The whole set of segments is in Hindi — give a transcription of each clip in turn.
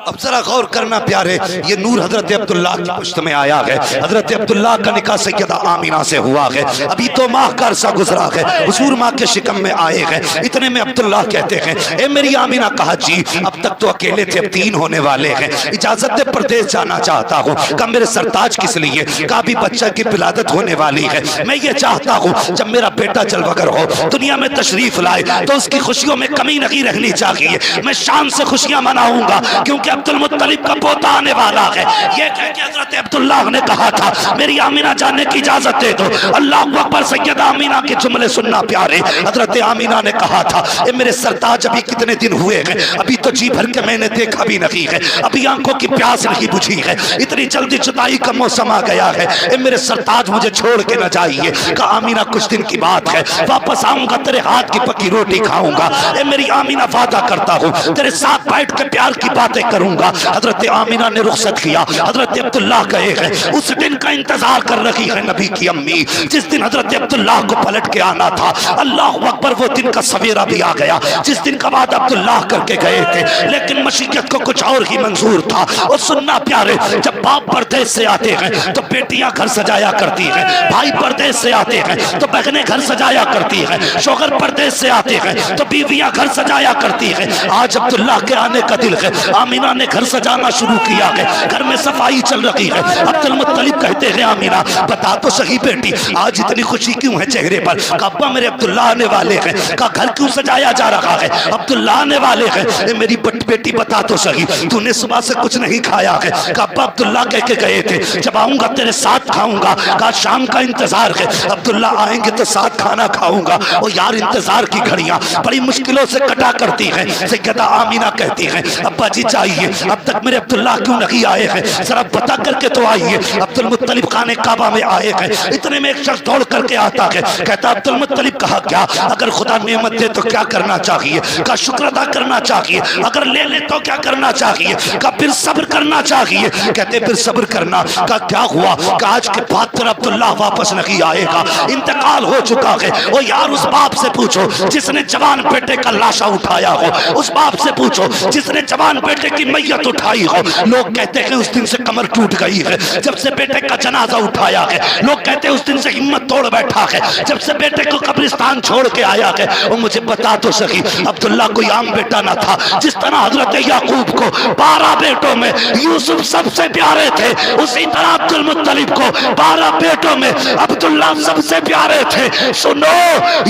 अब जरा गौर करना प्यारे, ये नूर हजरत अब्दुल्लाह की पुश्त में आया है। हजरत अब्दुल्लाह का निकाह सैयदा आमीना से हुआ है। अभी तो माह का अरसा गुजरा है, हुजूर माँ के शिकम में आए हैं। इतने में अब्दुल्लाह कहते हैं, ए मेरी आमीना। कहा जी अब तक तो अकेले थे, अब 3 होने वाले हैं, इजाजत दे परदेश जाना चाहता हूँ। कहा मेरे सरताज किस लिए? कहा भी बच्चा की विलादत होने वाली है, मैं ये चाहता हूँ जब मेरा बेटा चलवगर हो, दुनिया में तशरीफ लाए तो उसकी खुशियों में कमी नहीं रहनी चाहिए। मैं शान से खुशियां मनाऊंगा क्योंकि अब्दुल मुत्तलिब का पोता आने वाला है। ये कह के हजरत अब्दुल्लाह ने कहा था मेरी आमीना जाने की इजाजत दे दो। अल्लाह अकबर। सैयदा आमीना के जुमले सुनना प्यारे। हजरत आमीना ने कहा था ए मेरे सरताज अभी कितने दिन हुए हैं, अभी तो जी भर के मैंने देखा भी नहीं है, अभी आंखों की प्यास नहीं बुझी है, इतनी जल्दी जुदाई का मौसम आ गया है। ए मेरे सरताज मुझे छोड़ के न जाइए। कहा आमीना कुछ दिन की बात है, वापस आऊंगा तेरे हाथ की पकी रोटी खाऊंगा। ए मेरी आमीना वादा करता हूँ तेरे साथ बैठ के प्यार की बातें करूंगा। हजरत आमीना ने रुखसत किया। हजरत अब्दुल्लाह गए हैं, उस दिन का इंतजार कर रही है नबी की अम्मी, जिस दिन हजरत अब्दुल्लाह को पलट के आना था। अल्लाह अकबर। वो दिन का सवेरा भी आ गया जिस दिन का बाद अब्दुल्लाह करके गए थे, लेकिन मशीयत को कुछ और ही मंजूर था। और सुनना प्यारे, जब बाप परदेश से आते हैं तो बेटियां घर सजाया करती हैं, भाई परदेश से आते हैं तो बहनें घर सजाया करती हैं, शौहर परदेश से आते हैं तो बीवियां घर सजाया करती हैं। आज अब्दुल्लाह के आने का दिल है, आमीना ने घर सजाना शुरू किया है, घर में सफाई चल रही है। अब्दुल मुत्तलिब कहते हैं आमीना बता तो सही बेटी आज इतनी खुशी क्यों है चेहरे पर? अब्बा मेरे अब्दुल्लाह आने वाले हैं। का घर क्यों सजाया जा रहा है? अब्दुल्लाह आने वाले हैं। मेरी बेटी बता तो सही तूने सुबह से कुछ नहीं खाया है? का अब्बा अब्दुल्लाह कह के गए थे जब आऊंगा तेरे साथ खाऊंगा। का शाम का इंतजार है, अब्दुल्लाह आएंगे तो साथ खाना खाऊंगा। और यार इंतजार की घड़ियां बड़ी मुश्किलों से कटा करती हैं। सैयदा आमीना कहती हैं अब्बा जी चाहिए अब तक मेरे अब्दुल्लाह क्यों नहीं आए हैं, जरा बता करके तो आइए। अब्दुल मुत्तलिब खाने काबा में आए हैं। इतने में एक शख्स दौड़ करके आता है, कहता अब्दुल मुत्तलिब कहा क्या अगर खुदा नेमत दे तो क्या करना चाहिए? का शुक्र अदा करना चाहिए, अगर ले ले तो क्या करना चाहिए? का फिर सब्र करना चाहिए। कहते फिर सब्र करना। का क्या हुआ? का आज के बाद तेरा अब्दुल्लाह वापस नहीं आएगा, इंतकाल हो चुका है। ओ यार उस बाप से पूछो जिसने जवान बेटे का लाशा उठाया हो, उस बाप से पूछो जिसने जवान बेटे की मैयत उठाई हो। लोग कहते हैं उस दिन से कमर टूट गई है जब से बेटे का जनाजा उठाया है। लोग कहते हैं उस दिन से हिम्मत तोड़ बैठा है जब से बेटे को कब्रिस्तान छोड़ के आया है। और मुझे बता तो सही अब्दुल्लाह कोई आम बेटा ना था। जिस तरह हजरत याकूब को 12 बेटों में यूसुफ सबसे प्यारे थे, उसी तरह अब्दुल मुत्तलिब को 12 बेटों में अब्दुल्लाह सबसे प्यारे थे। सुनो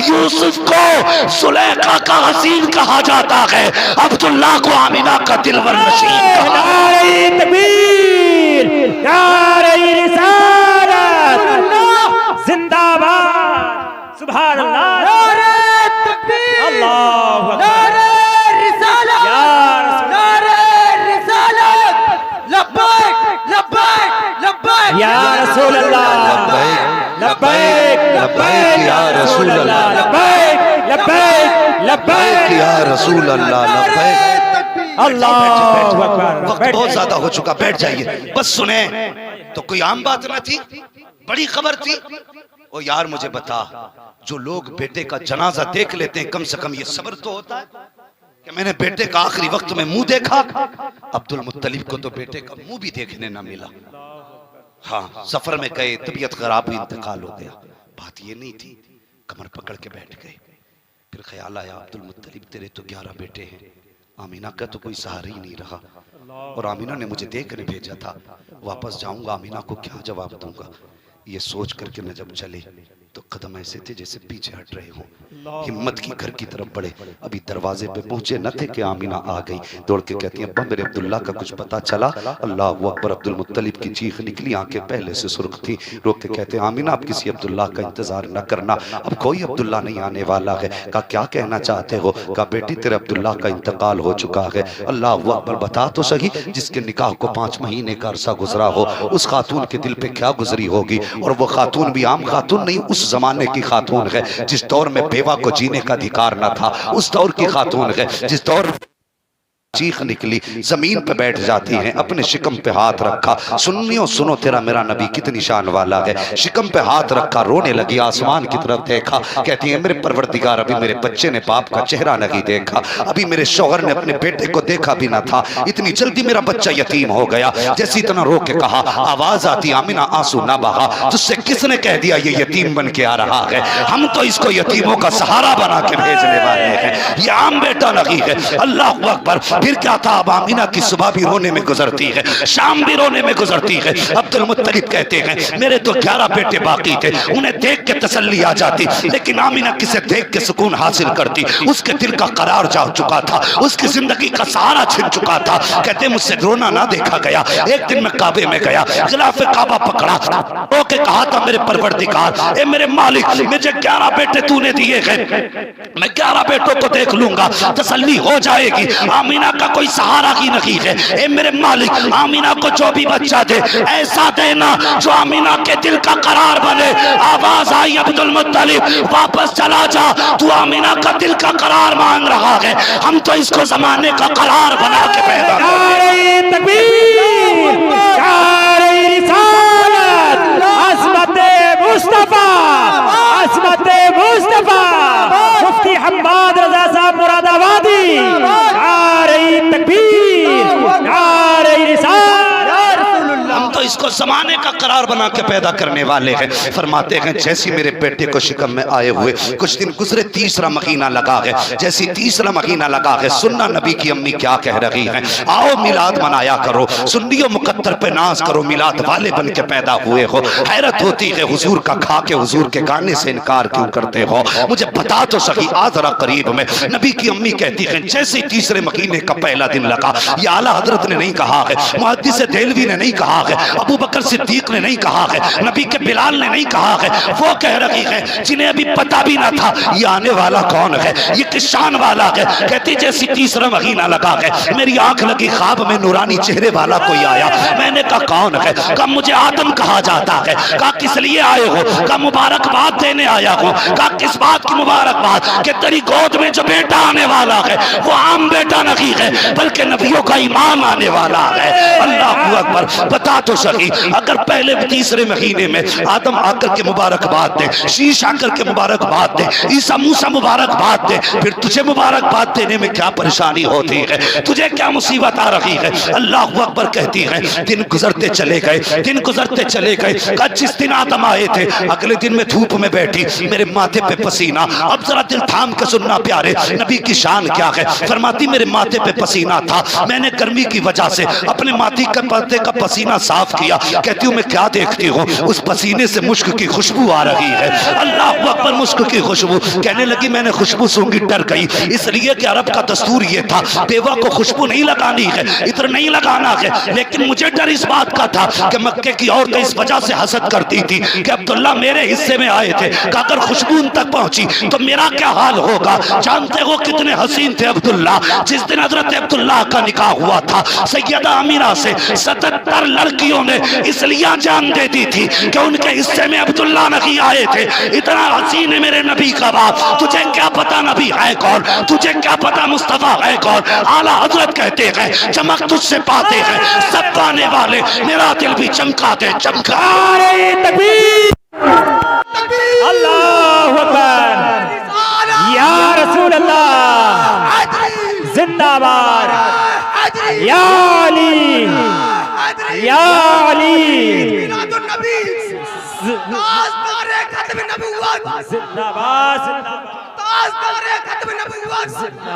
यूसुफ को सुलेखा का हसीन कहा जाता है, अब्दुल्लाह को आमीना का दिलवर नशीन कहा। जिंदाबाद सुभान अल्लाह या रसूल अल्लाह लब्बैक लब्बैक या रसूल अल्लाह लब्बैक लब्बैक लब्बैक या रसूल अल्लाह लब्बैक। अल्लाहु अकबर। वक्त बहुत ज्यादा हो चुका, बैठ जाइए। बस सुने तो कोई आम बात ना थी, बड़ी खबर थी। ओ यार मुझे बता जो लोग बेटे का जनाजा देख लेते हैं कम से कम ये सब्र तो होता है कि मैंने बेटे का आखिरी वक्त में मुंह देखा। अब्दुल मुत्तलिब को तो बेटे का मुंह भी देखने ना मिला। हाँ सफर में गए, तबीयत खराब हुई, इंतकाल हो गया। बात ये नहीं थी, कमर पकड़ के बैठ गए। फिर ख्याल आया अब्दुल मुत्तलिब तेरे तो 11 बेटे हैं, आमीना का तो कोई सहारा ही नहीं रहा। और आमीना ने मुझे देखने भेजा था, वापस जाऊंगा आमीना को क्या जवाब दूंगा? ये सोच करके न जब चले तो कदम ऐसे थे जैसे पीछे हट रहे हों। हिम्मत की घर की तरफ बढ़े, अभी दरवाजे पे पहुंचे न थे कि आमीना आ गई। दौड़ के कहती है अब्बा मेरे अब्दुल्ला का कुछ पता चला? अल्लाह वो अकबर। अब्दुल मुत्तलिब की चीख निकली, आंखें पहले से सुर्ख थी। रोक के कहते हैं आमीना आप किसी अब्दुल्ला का इंतजार न करना, अब कोई अब्दुल्ला नहीं आने वाला है। का क्या कहना चाहते हो? का बेटी तेरे अब्दुल्ला का इंतकाल हो चुका है। अल्लाह वो अकबर। बता तो सही जिसके निकाह को 5 महीने का अरसा गुजरा हो उस खातून के दिल पे क्या गुजरी होगी? और वो खातून भी आम खातून नहीं, उस जमाने की खातून है जिस दौर में बेवा को जीने का अधिकार न था, उस दौर की खातून है जिस दौर चीख निकली, जमीन पे बैठ जाती हैं, अपने शिकम पे हाथ रखा। सुन्नियों सुनो तेरा मेरा नबी कितनी शान वाला है। शिकम पे हाथ रखा, रोने लगी, आसमान की तरफ देखा, कहती है मेरे परवरदिगार अभी मेरे बच्चे ने बाप का चेहरा नहीं देखा, अभी मेरे शौहर ने अपने बेटे को देखा भी ना था, इतनी जल्दी मेरा बच्चा यतीम हो गया। जैसे इतना रो के कहा, आवाज आती आमिना आंसू ना बहा, तुझसे किसने कह दिया ये यतीम बन के आ रहा है, हम तो इसको यतीमों का सहारा बना के भेजने वाले हैं, ये आम बेटा नहीं है। अल्लाह अकबर। फिर क्या था, अब आमिना की सुबह भी रोने में गुजरती है, शाम भी रोने में गुजरती है। अब्दुल मुत्तलिब कहते हैं मेरे तो 11 बेटे बाकी थे, उन्हें देख के तसल्ली आ जाती, लेकिन आमिना किसे देख के सुकून हासिल करती। उसके दिल का करार जा चुका था, उसकी जिंदगी का सहारा छिन चुका था। कहते मुझसे रोना ना देखा गया। एक दिन मैं काबे में गया, खिलाफे काबा पकड़ा, रो के कहा था मेरे परवरदिगार ए मेरे मालिक, मुझे 11 बेटे तूने दिए हैं, मैं 11 बेटों को देख लूंगा, तसल्ली हो जाएगी, आमिना का कोई सहारा ही नहीं है। ए मेरे मालिक, आमिना को जो भी बच्चा दे ऐसा देना जो आमिना के दिल का करार बने। आवाज आई अब्दुल मुत्तलिब वापस चला जा, तू आमिना का दिल का करार मांग रहा है, हम तो इसको जमाने का करार बना के पैदा मुस्तफा मुफ्ती हम्माद रजा साहब मुरादाबादी, नारे तकबीर, नारे रिसालत। हम तो इसको जमाने का करार बना के पैदा करने वाले हैं। फरमाते हैं जैसी मेरे बेटे को शिकम में आए हुए कुछ दिन गुजरे, तीसरा महीना लगा है, जैसी तीसरा महीना लगा है, सुन्ना नबी की अम्मी क्या कह रही हैं, आओ मिलाद मनाया करो, सुन्नियों मुकद्दर पे नाज करो, मिलाद वाले बन के पैदा हुए हो। हैरत होती है हुजूर का खा के हुजूर के गाने से इनकार क्यों करते हो, मुझे बता तो सही। आज जरा करीब में नबी की अम्मी कहती है जैसे तीसरे महीने का पहला दिन लगा, ये आला हजरत ने नहीं कहा है, मुहद्दिस देलवी ने नहीं कहा है, अबू बकर सिद्दीक ने नहीं कहा है, नबी के बिलाल ने नहीं कहा है, वो कह रही है जिन्हें अभी पता भी ना था ये आने वाला कौन है, ये किस शान वाला है। कहती जैसी तीसरा महीना लगा है, मेरी आंख लगी, ख्वाब में नूरानी चेहरे वाला कोई आया, मैंने कहा कौन है, कहा मुझे आदम कहा जाता है, कहा किस लिए आए हो, कहा मुबारकबाद देने आया हूँ, कहा किस बात की मुबारकबाद, कि तेरी गोद में जो बेटा आने वाला है वो आम बेटा नहीं है बल्कि नबियों का इमाम आने वाला है। अल्लाह अकबर। बता तो सही, अगर पहले तीसरे महीने में आदम आकर के मुबारकबाद दे, शीश आकर के मुबारकबाद दे, ईसा मूसा मुबारकबाद दे, फिर तुझे मुबारकबाद देने में क्या परेशानी होती है, तुझे क्या मुसीबत आ रही है। अल्लाह अकबर कहती है दिन गुजरते चले गए, दिन गुजरते चले गए, कहा जिस दिन आदम आए थे अगले दिन में धूप में बैठी, मेरे माथे पे पसीना। अब जरा दिल थाम के सुनना प्यारे, नबी की शान क्या है। फरमाती मेरे माथे पे पसीना था, मैंने गर्मी की वजह से अपने माथे का पर्दे का पसीना साफ किया। कहती हूँ मैं क्या देखती हूँ, उस पसीने से मुश्क की खुशबू आ रही है। अल्लाह अकबर, मुश्क की खुशबू। कहने लगी मैंने खुशबू सूंघी, डर गई, इसलिए कि अरब का दस्तूर ये था बेवा को खुशबू नहीं लगानी है, इत्र नहीं लगाना है। लेकिन मुझे डर इस बात का था कि मक्के की औरतें इस वजह से हसद करती थी कि अब्दुल्ला मेरे हिस्से में आए थे, अगर खुशबू उन तक पहुंची तो मेरा क्या हाल होगा। जानते हो कितने हसीन थे अब्दुल्ला। जिस दिन हजरत अब्दुल्ला का निकाह हुआ था सैयदा अमीना से 77 लड़कियों ने इसलिए जान दे दी थी कि उनके हिस्से में अब्दुल्ला नहीं आए थे। इतना हसीन है मेरे नबी का बाप, तुझे क्या पता नबी है कौन, तुझे क्या पता मुस्तफा है कौन। आला हजरत कहते हैं चमक तुझसे पाते हैं सब पाने वाले, मेरा दिल भी चमका दे चमका। अल्लाहु अकबर, या रसूल अल्लाह जिंदाबाद, या अली, या अली जिंदाबाद,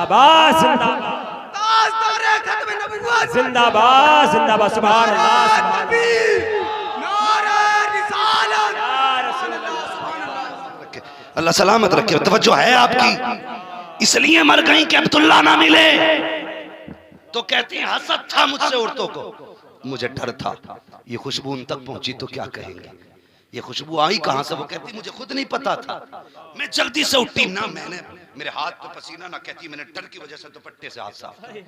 जिंदाबाद, जिंदाबाद, जिंदाबाद, सुभान अल्लाह। अल्लाह सलामत रखे। तवज्जो है आपकी। इसलिए मर गई कि अब्दुल्ला ना मिले तो कहती हैं हसद था मुझसे औरतों को, मुझे डर था ये खुशबू उन तक पहुंची तो क्या कहेंगे, ये खुशबू आई कहां से। वो कहती मुझे खुद नहीं पता था, मैं जल्दी से उठी ना, मैंने मेरे हाथ पे पसीना ना, कहती मैंने डर की वजह से दुपट्टे से हाथ साफ किया।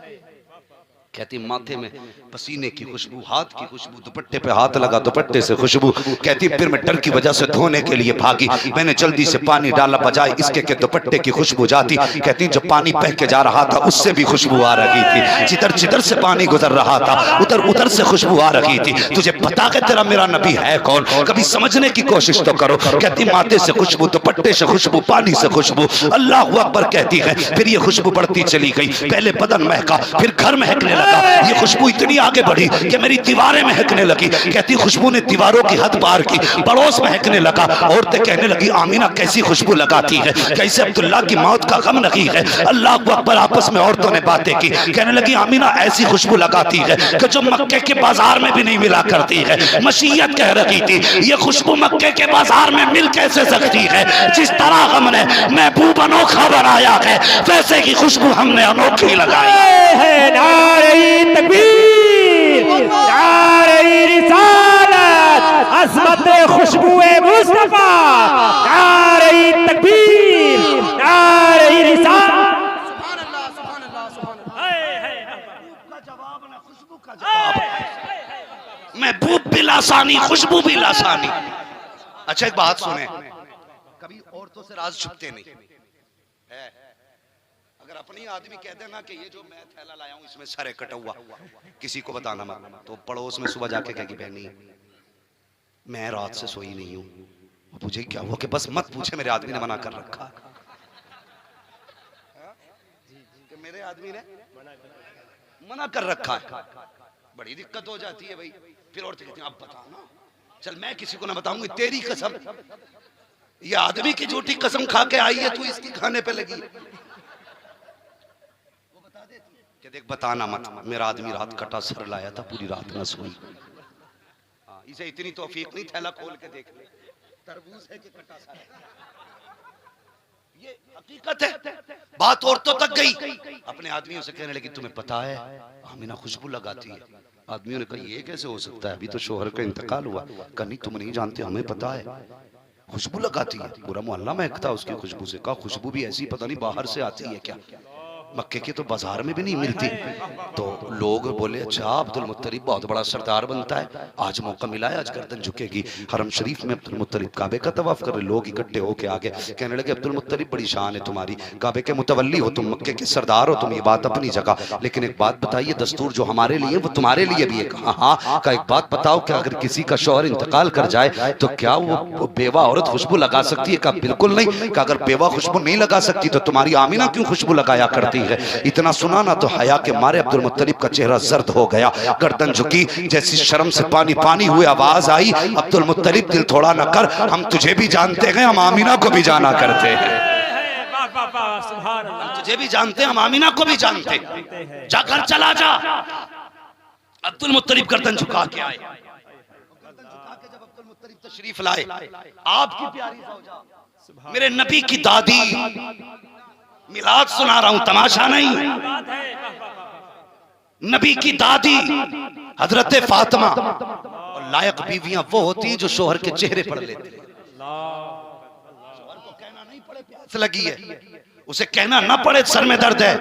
कहती माथे में पसीने की खुशबू, हाथ की खुशबू, दुपट्टे पे हाथ लगा, दुपट्टे से खुशबू। कहती फिर मैं डर की वजह से धोने के लिए भागी, मैंने जल्दी से पानी डाला, बजाय इसके के दुपट्टे की खुशबू जाती। कहती जब पानी बह के जा रहा था उससे भी खुशबू आ रही थी, जिधर जिधर से पानी गुजर रहा था उधर उधर से खुशबू आ रही थी। तुझे पता है तेरा मेरा नबी है कौन? कभी समझने की कोशिश तो करो। कहती माथे से खुशबू, दुपट्टे से खुशबू, पानी से खुशबू, अल्लाह अकबर कहती है। फिर ये खुशबू बढ़ती चली गई, पहले बदन महका, फिर घर महकने लगा। ये खुशबू इतनी आगे बढ़ी कि मेरी दीवारें महकने लगी। कहती खुशबू ने दीवारों की हद पार की, पड़ोस महकने लगा। औरतें कहने लगी आमीना कैसी खुशबू लगाती है, कैसे अब्दुल्ला की मौत का गम नहीं है। अल्लाह अकबर। आपस में औरतों ने बातें की, कहने लगी आमीना ऐसी खुशबू लगाती है कि जो मक्के के बाजार में भी नहीं मिला करती है। मशीयत कह रही थी ये खुशबू मक्के के बाजार में मिल कैसे सकती है? जिस तरह हमने महबूब अनोखा बनाया है वैसे की खुशबू हमने अनोखी लगाई है। नारे तकबीर, नारे रिसालत, अज़मत खुशबुए मुस्तफा, नारे तकबीर, नारे रिसालत। सुभान अल्लाह, सुभान अल्लाह, सुभान अल्लाह। का जवाब ना खुशबू का जवाब। महबूब भी लासानी, खुशबू भी लासानी। अच्छा एक बात सुने, कभी औरतों से राज छुपते नहीं है। अगर अपनी आदमी कह देना कि ये जो मैं थैला लाया हूं इसमें सर कटा हुआ, किसी को बताना मत, तो पड़ोस में सुबह जाके कहेगी बहनी मैं रात से सोई नहीं हूं। मुझे क्या हुआ कि बस मत पूछे, मेरे आदमी ने मना कर रखा। कि मेरे आदमी ने मना कर रखा है। बड़ी दिक्कत हो जाती है भाई। फिर औरतें कहती हैं अब बताना, चल मैं किसी को ना बताऊंगी, तेरी कसम। ये आदमी की झूठी कसम खा के आई है, तू इसकी खाने पे लगी। कि देख बताना मत, मेरा आदमी रात कटा सर लाया था, पूरी रात न सोई। इसे इतनी तौफीक नहीं थैला खोल के देख ले तरबूज है कि कटा सर। ये हकीकत है। बात औरतों तक गई, अपने आदमियों से कहने लगी तुम्हें पता है आमीना खुशबू लगाती है। आदमियों ने कहा ये कैसे हो सकता है, अभी तो शोहर का इंतकाल हुआ। कहा नहीं तुम नहीं जानते, हमें पता है खुशबू लगाती है, पूरा मोहल्ला महकता उसकी खुशबू से। कहा खुशबू भी ऐसी पता नहीं बाहर से आती है क्या, मक्के की तो बाजार में भी नहीं मिलती। तो लोग बोले अच्छा अब्दुल मुत्तलिब बहुत बड़ा सरदार बनता है, आज मौका मिला है, आज गर्दन झुकेगी। हरम शरीफ में अब्दुल मुत्तलिब काबे का तवाफ कर रहे, लोग इकट्ठे होके आगे कहने लगे अब्दुल मुत्तलिब बड़ी शान है तुम्हारी, काबे के मुतवल्ली हो तुम, मक्के के सरदार हो तुम, ये बात अपनी जगह, लेकिन एक बात बताइए दस्तूर जो हमारे लिए वो तुम्हारे लिए भी है। हाँ का एक बात बताओ कि अगर किसी का शौहर इंतकाल कर जाए तो क्या वो बेवा औरत खुशबू लगा सकती है? कहा बिल्कुल नहीं। कहा अगर बेवा खुशबू नहीं लगा सकती तो तुम्हारी आमीना क्यों खुशबू लगाया करती है? इतना सुना ना तो हया के मारे अब्दुल मुत्तलिब का चेहरा जर्द हो गया, गर्दन झुकी, जैसी शर्म से पानी पानी हुए आवाज आई अब्दुल मुत्तलिब दिल थोड़ा न कर, हम तुझे भी जानते हैं, हम आमीना को भी जाना करते हैं। हम तुझे भी जानते हैं, हम आमीना को भी जानते हैं, जाकर चला जा। अब्दुल मुत्तलिब गर्दन झुका के आए। गर्दन झुका के जब अब्दुल मुत्तलिब तशरीफ लाए, आपकी प्यारी ज़ौजा मेरे नबी की दादी, मिलाद सुना रहा हूं तमाशा नहीं, नबी की दादी हजरत फातिमा। और लायक बीवियां वो होती हैं जो शोहर के चेहरे पढ़ लेते हैं। शोहर को कहना नहीं पड़े प्यास लगी है, उसे कहना ना पड़े सर में दर्द है।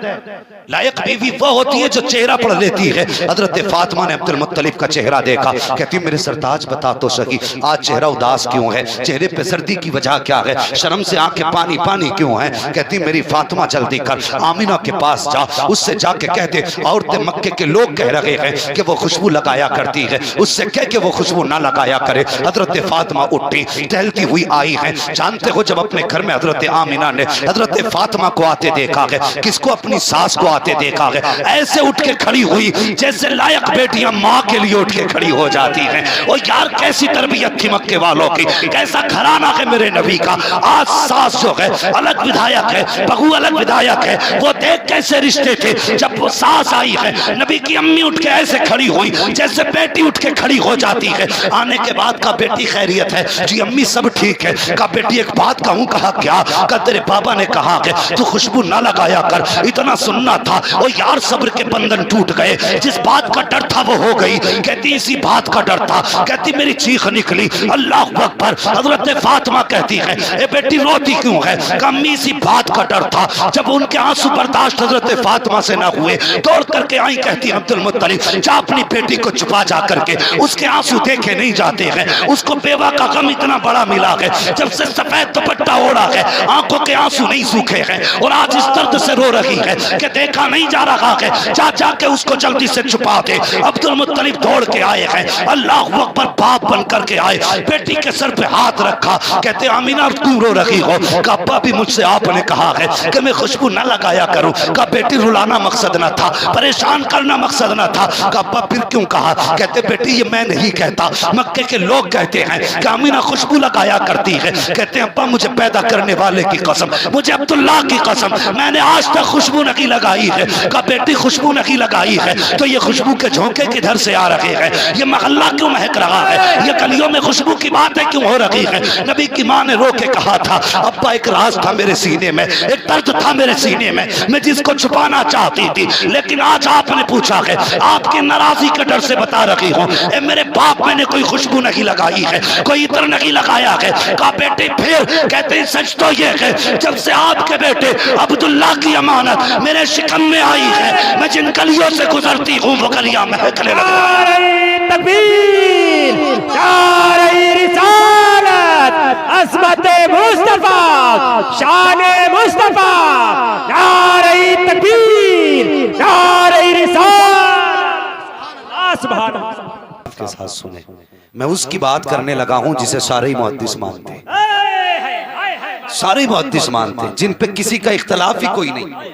लायक बीवी वो होती है जो चेहरा पढ़ लेती है। हजरत फातिमा ने अब्दुल मुत्तलिब का चेहरा देखा, कहती मेरे सरताज बता तो सही आज चेहरा उदास क्यों है, चेहरे पे सर्दी की वजह क्या है, शर्म से आंखें पानी पानी क्यों है? कहती मेरी फातिमा जल्दी कर आमीना के पास जा, उससे जाके कह दे औरतें मक्के के लोग कह रहे हैं कि वो खुशबू लगाया करती है, उससे कह के वो खुशबू ना लगाया करे। हजरत फातिमा उठी टहलती हुई आई है। जानते हो जब अपने घर में हजरत आमीना ने हजरत फातिमा को आते देखा है, किसको अपनी सास को आते देखा है, ऐसे उठ के खड़ी हुई जैसे लायक बेटियां माँ के लिए उठ के खड़ी हो जाती हैं। ओ यार कैसी तरबियत थी मक्के वालों की, कैसा घराना है मेरे नबी का। आज सास जो है अलग विधायक है, बहू अलग विधायक है, वो देख कैसे रिश्ते थे। जब वो सास आई है नबी की अम्मी उठ के ऐसे खड़ी हुई जैसे बेटी उठ के खड़ी हो जाती है। आने के बाद का बेटी खैरियत है जी अम्मी सब ठीक है। का बेटी एक बात कहूँ, कहा क्या? का तेरे पापा ने कहा है तो खुशबू ना लगाया कर, इतना सुनना था। और यार सब्र के बंधन टूट गए, जिस बात का डर था वो हो गई। कहती इसी बात का डर था। कहती मेरी चीख निकली, अल्लाह अकबर। हजरत फातिमा कहती है ए बेटी रोती क्यों है? कमी इसी बात का डर था। जब उनके आंसू बर्दाश्त हजरत फातिमा से ना हुए, दौड़ करके आई। कहती अब्दुल मुत्तलिब जा अपनी बेटी को छुपा जा करके, उसके आंसू देखे नहीं जाते हैं। उसको बेवा का गम इतना बड़ा मिला है, जब से सफेद दुपट्टा ओढ़ा है आंखों के आंसू नहीं सूखे हैं, और आज इस दर्द से रो रही है कि देखा नहीं जा रहा है। जा जाके उसको जल्दी से छुपा दे। अब्दुल मुत्तलिब दौड़ के आए हैं, अल्लाह अकबर बाप बन करके आए, बेटी के सर पे हाथ रखा। कहते आमीना क्यों रो रही हो? अब्बा भी मुझसे आपने कहा है कि मैं खुशबू न लगाया करूं। का बेटी रुलाना मकसद न था, परेशान करना मकसद न था। का अब्बा फिर क्यों कहा? कहते बेटी ये मैं नहीं कहता, मक्के के लोग कहते हैं कि आमीना खुशबू लगाया करती है। कहते हैं अब्बा मुझे पैदा करने वाले की कसम, मुझे अब्दुल्लाह की कसम, मैंने आज तक खुशबू नहीं लगाई है। का बेटी खुशबू नहीं लगाई है तो ये खुशबू के झोंके किधर से आ रहे हैं? ये महल्ला क्यों महक रहा है? ये गलियों में खुशबू की बातें क्यों हो रही है? नबी की माँ ने रो के कहा था अब्बा एक राज था मेरे सीने में, एक दर्द था मेरे सीने में, मैं जिसको छुपाना चाहती थी, लेकिन आज आपने पूछा है, आपकी नाराजगी के डर से बता रही हूँ। मेरे बाप मैंने कोई खुशबू नहीं लगाई है, कोई इत्र नहीं लगाया है। का बेटे फिर कहते सच तो ये है, जब से आपके बेटे अब्दुल्ला की अमानत मेरे शिकम में आई है, मैं जिन गलियों से गुजरती हूँ वो गलियां महकने लगी। तकबीर, नारे रिसालत, अज़मते मुस्तफा, शाने मुस्तफा, नारे तकबीर, नारे रिसालत। सुभान अल्लाह। के साथ सुने, मैं उसकी बात करने लगा हूं जिसे सारे ही मुहद्दिस मानते, सारे मुहद्दिस मानते, जिन पे किसी का इख्तलाफ ही कोई नहीं,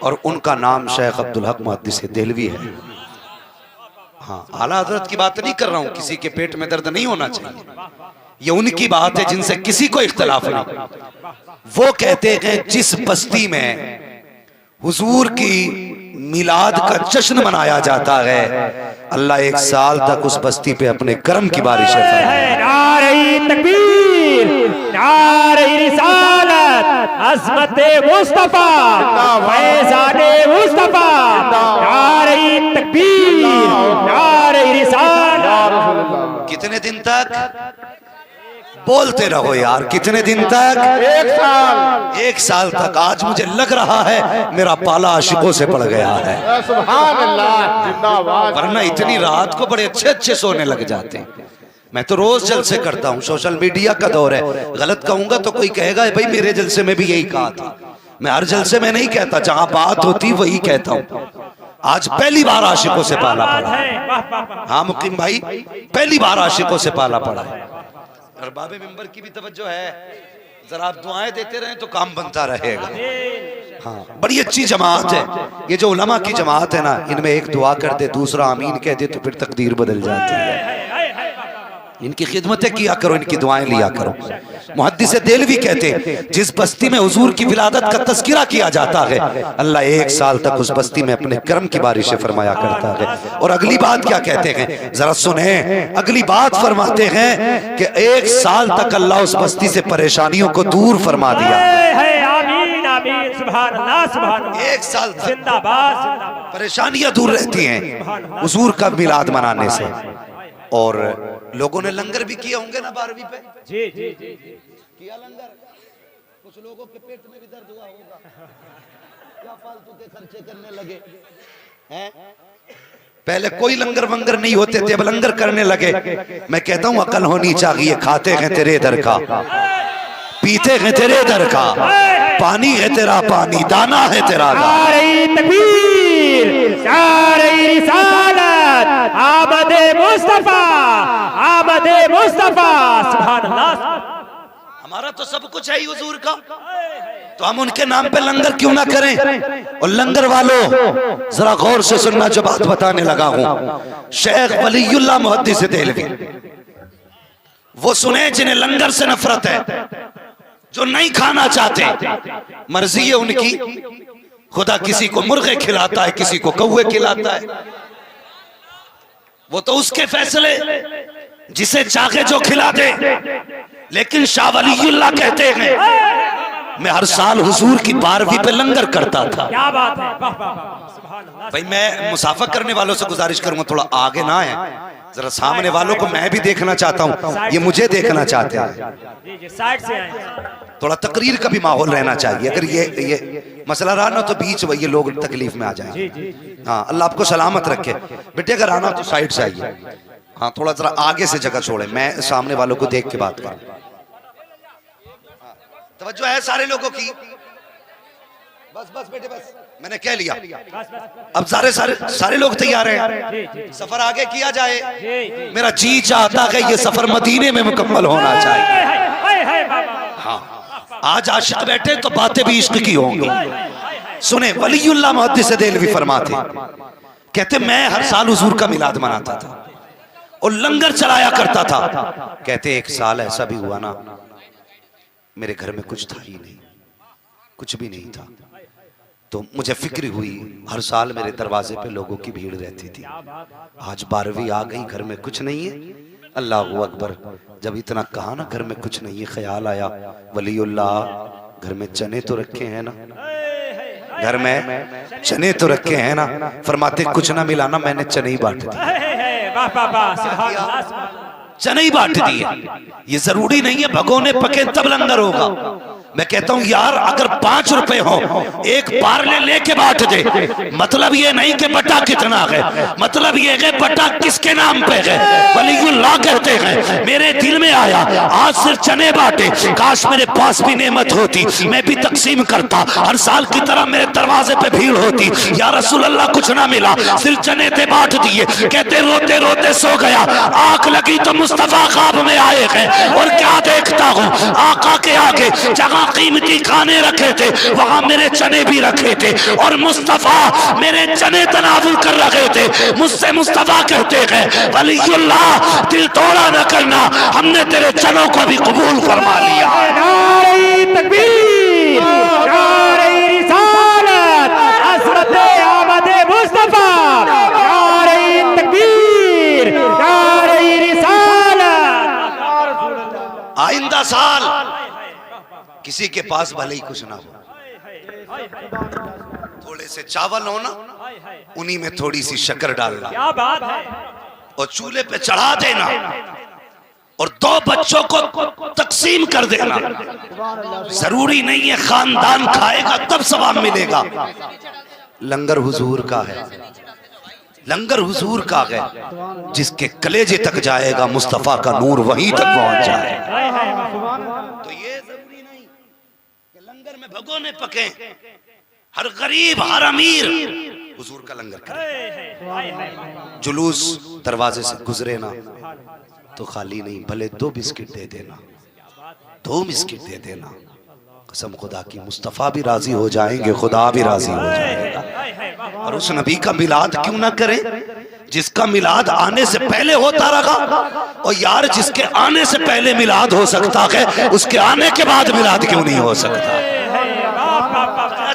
और उनका नाम शेख अब्दुल हक मुहद्दिस देहलवी है। हाँ, आला हजरत की बात नहीं कर रहा हूं, किसी के पेट में दर्द नहीं होना चाहिए, ये उनकी बात है जिनसे किसी को इख्तलाफ नहीं। वो कहते हैं जिस बस्ती में हुजूर की मिलाद का जश्न मनाया जाता है, अल्लाह एक साल तक उस बस्ती पे अपने करम की बारिश फरमाए। नारे तकबीर, नारे रिसालत, अज़मते मुस्तफा, फैज़ाने मुस्तफा, नारे तकबीर, नारे रिसालत। कितने दिन तक बोलते रहो यार, कितने दिन तक? एक साल तक। आज मुझे लग रहा है मेरा पाला आशिकों से पड़ गया है, वरना इतनी रात को बड़े अच्छे अच्छे सोने लग जाते हैं। मैं तो रोज जलसे करता हूँ, सोशल मीडिया का दौर है, गलत कहूंगा तो कोई कहेगा भाई मेरे जलसे में भी यही कहा था। मैं हर जलसे में नहीं कहता, जहां बात होती वही कहता हूँ। आज पहली बार आशिकों से पाला पड़ा। हाँ मुकीम भाई, पहली बार आशिकों से पाला पड़ा है। और बाबे मिंबर की भी तवज्जो है, जरा आप दुआएं देते रहें तो काम बनता रहेगा। हाँ, बड़ी अच्छी जमात है ये जो उलमा की जमात है ना, इनमें एक दुआ कर दे दूसरा आमीन कह दे तो फिर तकदीर बदल जाती है। इनकी खिदमतें किया करो, इनकी दुआएं लिया करो। मुहद्दिस देहलवी कहते जिस बस्ती में हुजूर की विलादत का तस्किरा किया जाता है, अल्लाह एक साल तक उस बस्ती में अपने करम की बारिशें फरमाया करता है। और अगली बात क्या कहते हैं जरा सुने, अगली बात फरमाते हैं कि एक साल तक अल्लाह उस बस्ती से परेशानियों को दूर फरमा दिया। आमीन आमीन, सुभान अल्लाह, सुभान अल्लाह। एक साल तक जिंदाबाद, परेशानियां दूर रहती हैं हुजूर का मिलाद मनाने से। और लोगों ने लंगर भी किए होंगे ना 12वीं पे? जी जी जी किया लंगर। कुछ लोगों के पेट में भी दर्द हुआ होगा, क्या फालतू के खर्चे करने लगे हैं। पहले कोई लंगर वंगर नहीं होते थे, अब लंगर करने लगे। मैं कहता हूँ अकल होनी चाहिए। खाते हैं तेरे दर का, पीते हैं तेरे दर का, पानी है तेरा पानी, दाना है तेरा नारे तकबीर, नारे रिसालत, आमदे मुस्तफा, आमदे मुस्तफा, सुभान अल्लाह। हमारा तो सब कुछ है ही हुजूर का, तो हम उनके नाम पे लंगर क्यों ना करें। और लंगर वालों जरा गौर से सुनना, जो बात बताने लगा हूं, शेख वलीउल्लाह मुहद्दिस देहलवी वो सुने जिन्हें लंगर से नफरत है, जो नहीं खाना चाहते, मर्जी है उनकी। खुदा किसी को मुर्गे खिलाता है, किसी को कौवे खिलाता है, वो तो उसके फैसले, जिसे चाहे जो खिला दे। लेकिन शाह वलीउल्लाह कहते हैं मैं हर साल हुजूर की 12वीं पे लंगर करता था। क्या बात है, वाह वाह वाह, सुभान अल्लाह। भाई मैं मुसाफा करने वालों से गुजारिश करूंगा थोड़ा आगे ना आए, जरा सामने वालों को मैं भी देखना चाहता हूँ, ये मुझे देखना चाहते हैं। जी जी, साइड से आए। थोड़ा तकरीर का भी माहौल रहना चाहिए। अगर ये मसला रहा ना तो बीच ये लोग तकलीफ में आ जाएंगे। हाँ, अल्लाह आपको सलामत रखे। बेटे अगर आना तो साइड से आइए। हाँ, थोड़ा जरा आगे से जगह छोड़े, मैं सामने वालों को देख के बात करूं। तवज्जो है सारे लोगों की। बस बस बेटे बस, मैंने कह लिया। अब सारे लोग तैयार हैं, सफर आगे किया जाए। मेरा जी चाहता है ये सफर मदीने में मुकम्मल होना चाहिए। हाँ, आज आशिक बैठे तो बातें भी इश्क की होंगी। सुने, वलीउल्लाह मुहद्दिस देलवी फरमाते, कहते मैं हर साल हुजूर का मिलाद मनाता था और लंगर चलाया करता था। कहते एक साल ऐसा भी हुआ ना, मेरे घर में कुछ था ही नहीं, कुछ भी नहीं था। तो मुझे फिक्र हुई, हर साल मेरे दरवाजे पे लोगों की भीड़ रहती थी। आज 12वीं आ गई, घर में कुछ नहीं है। अल्लाह अकबर। जब इतना कहा ना घर में कुछ नहीं है, ख्याल आया वलीउल्लाह घर में चने तो रखे हैं ना, घर में चने तो रखे हैं ना। फरमाते कुछ ना मिला ना, मैंने चने ही बांट दिए। चने ही बांट दिए। ये जरूरी नहीं है भगोने पके तब लंगर होगा। मैं कहता हूं यार, अगर 5 रुपए हो एक पार्ले लेके बांट दे। मतलब ये नहीं कि बटा कितना है, मतलब ये है बटा किसके नाम पे है। वलीउल्लाह कहते हैं मेरे दिल में आया आज सिर्फ चने बांटे, काश मेरे पास भी नेमत होती, मैं भी तकसीम करता। हर साल की तरह मेरे दरवाजे पे भीड़ होती। या रसूल अल्लाह कुछ ना मिला, सिर्फ चने थे बांट दिए। कहते रोते रोते सो गया, आंख लगी तो मुस्तफा ख्वाब में आए हैं और क्या देखता हूँ, आका के आगे जगह कीमती खाने रखे थे वहां मेरे चने भी रखे थे और मुस्तफा मेरे चने तनावुल कर रखे थे। मुझसे मुस्तफा कहते हैं वलीउल्लाह दिल तोड़ा न करना, हमने तेरे चनों को भी कबूल फरमा लिया। नारे तकबीर, नारे रिसालत, हज़रत अहमद मुस्तफा। नारे तकबीर, नारे रिसालत। आइंदा साल किसी के पास भले ही कुछ ना हो, थोड़े से चावल हो ना, उन्हीं में थोड़ी सी शक्कर डालना, क्या बात है, और चूल्हे पे चढ़ा देना और 2 बच्चों को तकसीम कर देना। जरूरी नहीं है खानदान खाएगा तब सवाब मिलेगा। लंगर हुजूर का है, लंगर हुजूर का है। जिसके कलेजे तक जाएगा मुस्तफा का नूर वहीं तक पहुंच जाएगा। तो ये जरूरी नहीं कि लंगर में भगोने पके, हर गरीब हर अमीर हुजूर का लंगर करे। जुलूस दरवाजे से गुजरे ना तो खाली नहीं, भले 2 बिस्किट दे देना, 2 बिस्किट दे देना। कसम खुदा की मुस्तफा भी राजी हो जाएंगे, खुदा भी राजी हो जाएगा। और उस नबी का मिलाद क्यों ना करें जिसका मिलाद आने से पहले होता रहा। और यार जिसके आने से पहले मिलाद हो सकता है, उसके आने के बाद मिलाद क्यों नहीं हो सकता।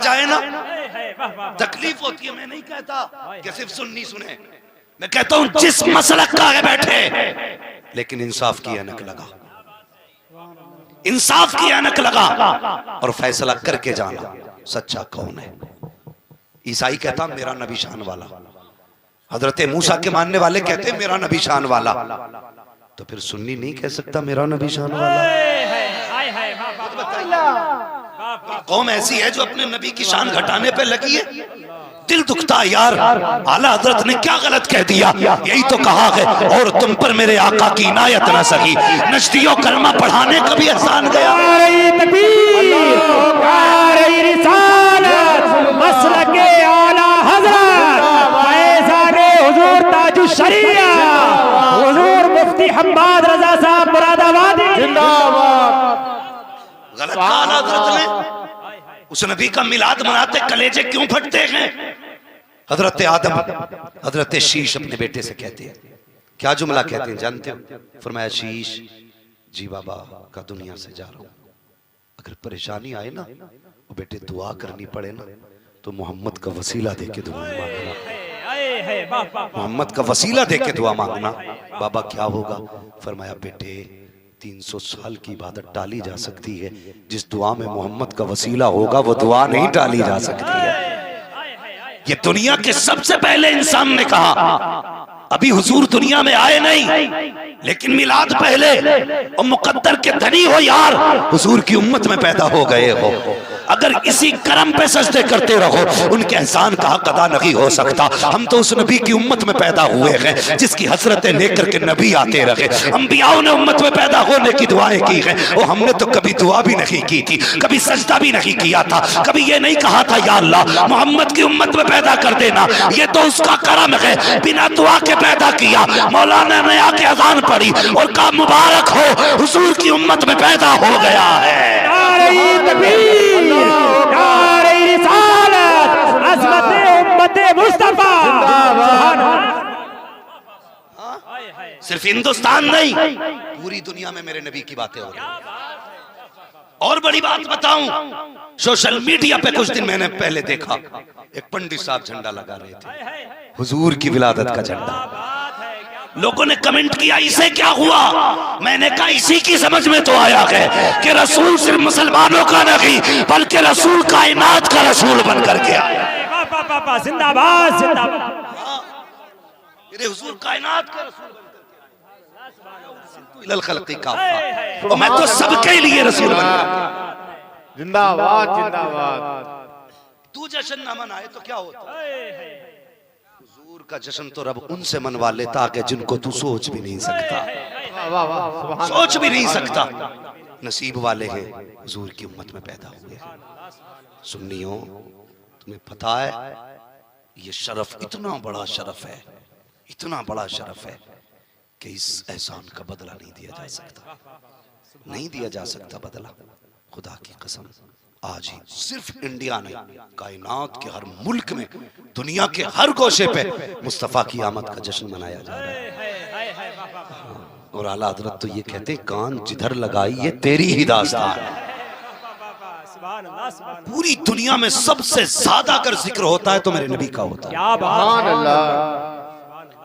जाए ना, तकलीफ होती है। मैं नहीं कहता कि सिर्फ सुन्नी सुने, मैं कहता हूं जिस मसलक का है बैठे, लेकिन इंसाफ की ऐनक लगा, इंसाफ की ऐनक लगा और फैसला करके जाना सच्चा कौन है। ईसाई कहता मेरा नबी शान वाला, हजरत मूसा के मानने वाले कहते मेरा नबी शान वाला, तो फिर सुन्नी नहीं कह सकता मेरा नबी शान वाला। कौम ऐसी है जो अपने नबी की शान घटाने पे लगी है। दिल दुखता यार, आला हजरत ने क्या गलत कह दिया। यही तो कहा है और तुम पर मेरे आका की इनायत न सकी, नजदियों कलमा पढ़ाने का भी एहसान गया। गलत कहा हजरत ने। उस नबी का मिलाद मनाते कलेजे क्यों फटते हैं। हजरत आदम हजरत शीश अपने बेटे से कहते हैं, क्या जुमला कहते हैं जानते हो? फरमाया शीश जी बाबा का दुनिया से जा रहा हूं, अगर परेशानी आए ना वो बेटे दुआ करनी पड़े ना तो मोहम्मद का वसीला देके दुआ मांगना, मोहम्मद का वसीला देके दुआ मांगना। बाबा क्या होगा? फरमाया बेटे 300 साल की इबादत टाली जा सकती है, जिस दुआ में मोहम्मद का वसीला होगा वो दुआ नहीं टाली जा सकती है। ये दुनिया के सबसे पहले इंसान ने कहा, अभी हुजूर दुनिया में आए नहीं, लेकिन मिलाद पहले, और मुकद्दर के धनी हो यार, हुजूर की उम्मत में पैदा हो गए हो। अगर इसी करम पे सजदे करते रहो, उनके एहसान का हक अदा नहीं हो सकता। हम तो उस नबी की उम्मत में पैदा हुए हैं जिसकी हसरतें लेकर के नबी आते रहे। अंबियाओं ने उम्मत में पैदा होने की दुआएं की हैं, और हमने तो कभी दुआ भी नहीं की थी, कभी सजदा भी नहीं किया था, कभी ये नहीं कहा था या अल्लाह मोहम्मद की उम्मत में पैदा कर देना। ये तो उसका करम है, बिना दुआ के पैदा किया। मौलाना ने आके अजान पढ़ी और कहा मुबारक हो, हुजूर की उम्मत में पैदा हो गया है। सिर्फ हिंदुस्तान नहीं, पूरी दुनिया में मेरे नबी की बातें हो रही। और बड़ी बात बताऊं, सोशल मीडिया पे कुछ दिन मैंने पहले देखा, एक पंडित साहब झंडा लगा रहे थे, हुजूर की विलादत का झंडा। लोगों ने कमेंट किया इसे क्या हुआ? मैंने कहा इसी की समझ में तो आया है कि रसूल सिर्फ मुसलमानों का नहीं, बल्कि रसूल कायनात का रसूल बनकर के आया। जिंदाबाद जिंदाबाद, मेरे हुजूर कायनात का रसूल बनकर खल्क़ी काफ़ा, और मैं तो सबके लिए रसूल बनकर। जिंदाबाद जिंदाबाद। तू जश्न न मनाए तो क्या होता? हुजूर का जश्न तो रब उनसे मनवा लेता कि जिनको तू सोच भी नहीं सकता, सोच भी नहीं सकता। नसीब वाले हैं हुजूर की उम्मत में पैदा हुए। सुन्नियों, तुम्हें पता है ये शरफ इतना बड़ा शरफ है, इतना बड़ा शरफ है कि इस एहसान का बदला नहीं दिया जा सकता, नहीं दिया जा सकता बदला। खुदा की कसम, आज ही सिर्फ इंडिया नहीं, कायनात के हर मुल्क में, दुनिया के हर गोशे पे मुस्तफा की आमद का जश्न मनाया जा रहा है। और आला हजरत तो ये कहते, कान जिधर लगाई ये तेरी ही दास्तान है। पूरी दुनिया में सबसे ज्यादा अगर जिक्र होता है तो मेरे नबी का होता है। क्या बात है।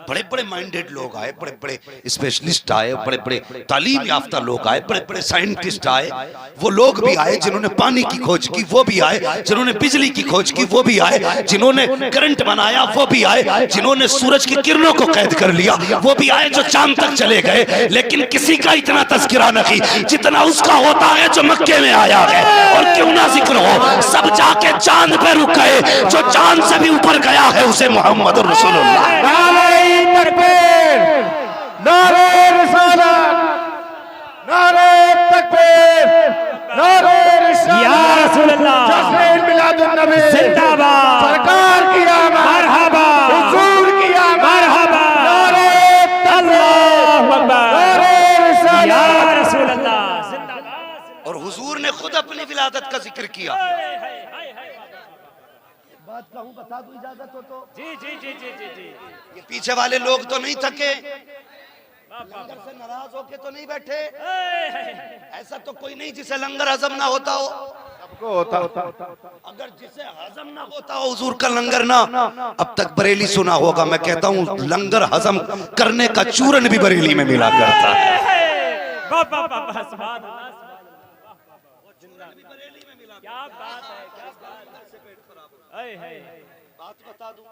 बड़े बड़े माइंडेड लोग आए, बड़े बड़े स्पेशलिस्ट आए, बड़े बड़े तालीम याफ्ता लोग आए, बड़े बड़े साइंटिस्ट आए। वो लोग भी आए जिन्होंने पानी की खोज की, वो भी आए जिन्होंने बिजली की खोज की, वो भी आए जिन्होंने करंट बनाया, वो भी आए जिन्होंने सूरज की किरणों को कैद कर लिया, वो भी आए जो चांद तक चले गए। लेकिन किसी का इतना तज़किरा नहीं जितना उसका होता है जो मक्के में आया है। और क्यों ना जिक्र हो, सब जाके चांद पे रुक गए, जो चांद से भी ऊपर गया है उसे मोहम्मद रसूलुल्लाह। तकबीर, नारे रिसालत, नारे तकबीर, नारे रिसालत, या रसूल अल्लाह, जश्न मिलादुन नबी जिंदाबाद, सरकार की आमद, मरहबा, हुजूर की आमद, मरहबा, नारे अल्लाहु अकबर, नारे रिसालत, या रसूल अल्लाह, जिंदाबाद। और हुजूर ने खुद अपनी विलादत का जिक्र किया। बात कहूं, बता दूं इजाजत हो तो? जी जी जी जी जी जी। ये पीछे वाले लोग तो नहीं थके, लंगर से नाराज होके तो नहीं बैठे। ऐसा तो कोई नहीं जिसे लंगर हजम ना होता हो। सबको होता। अगर जिसे हजम ना होता हो हुजूर का लंगर ना, अब तक बरेली सुना होगा। मैं कहता हूँ लंगर हजम करने का चूरन भी बरेली में मिला करता है। क्या बात है, क्या बात बता दूं,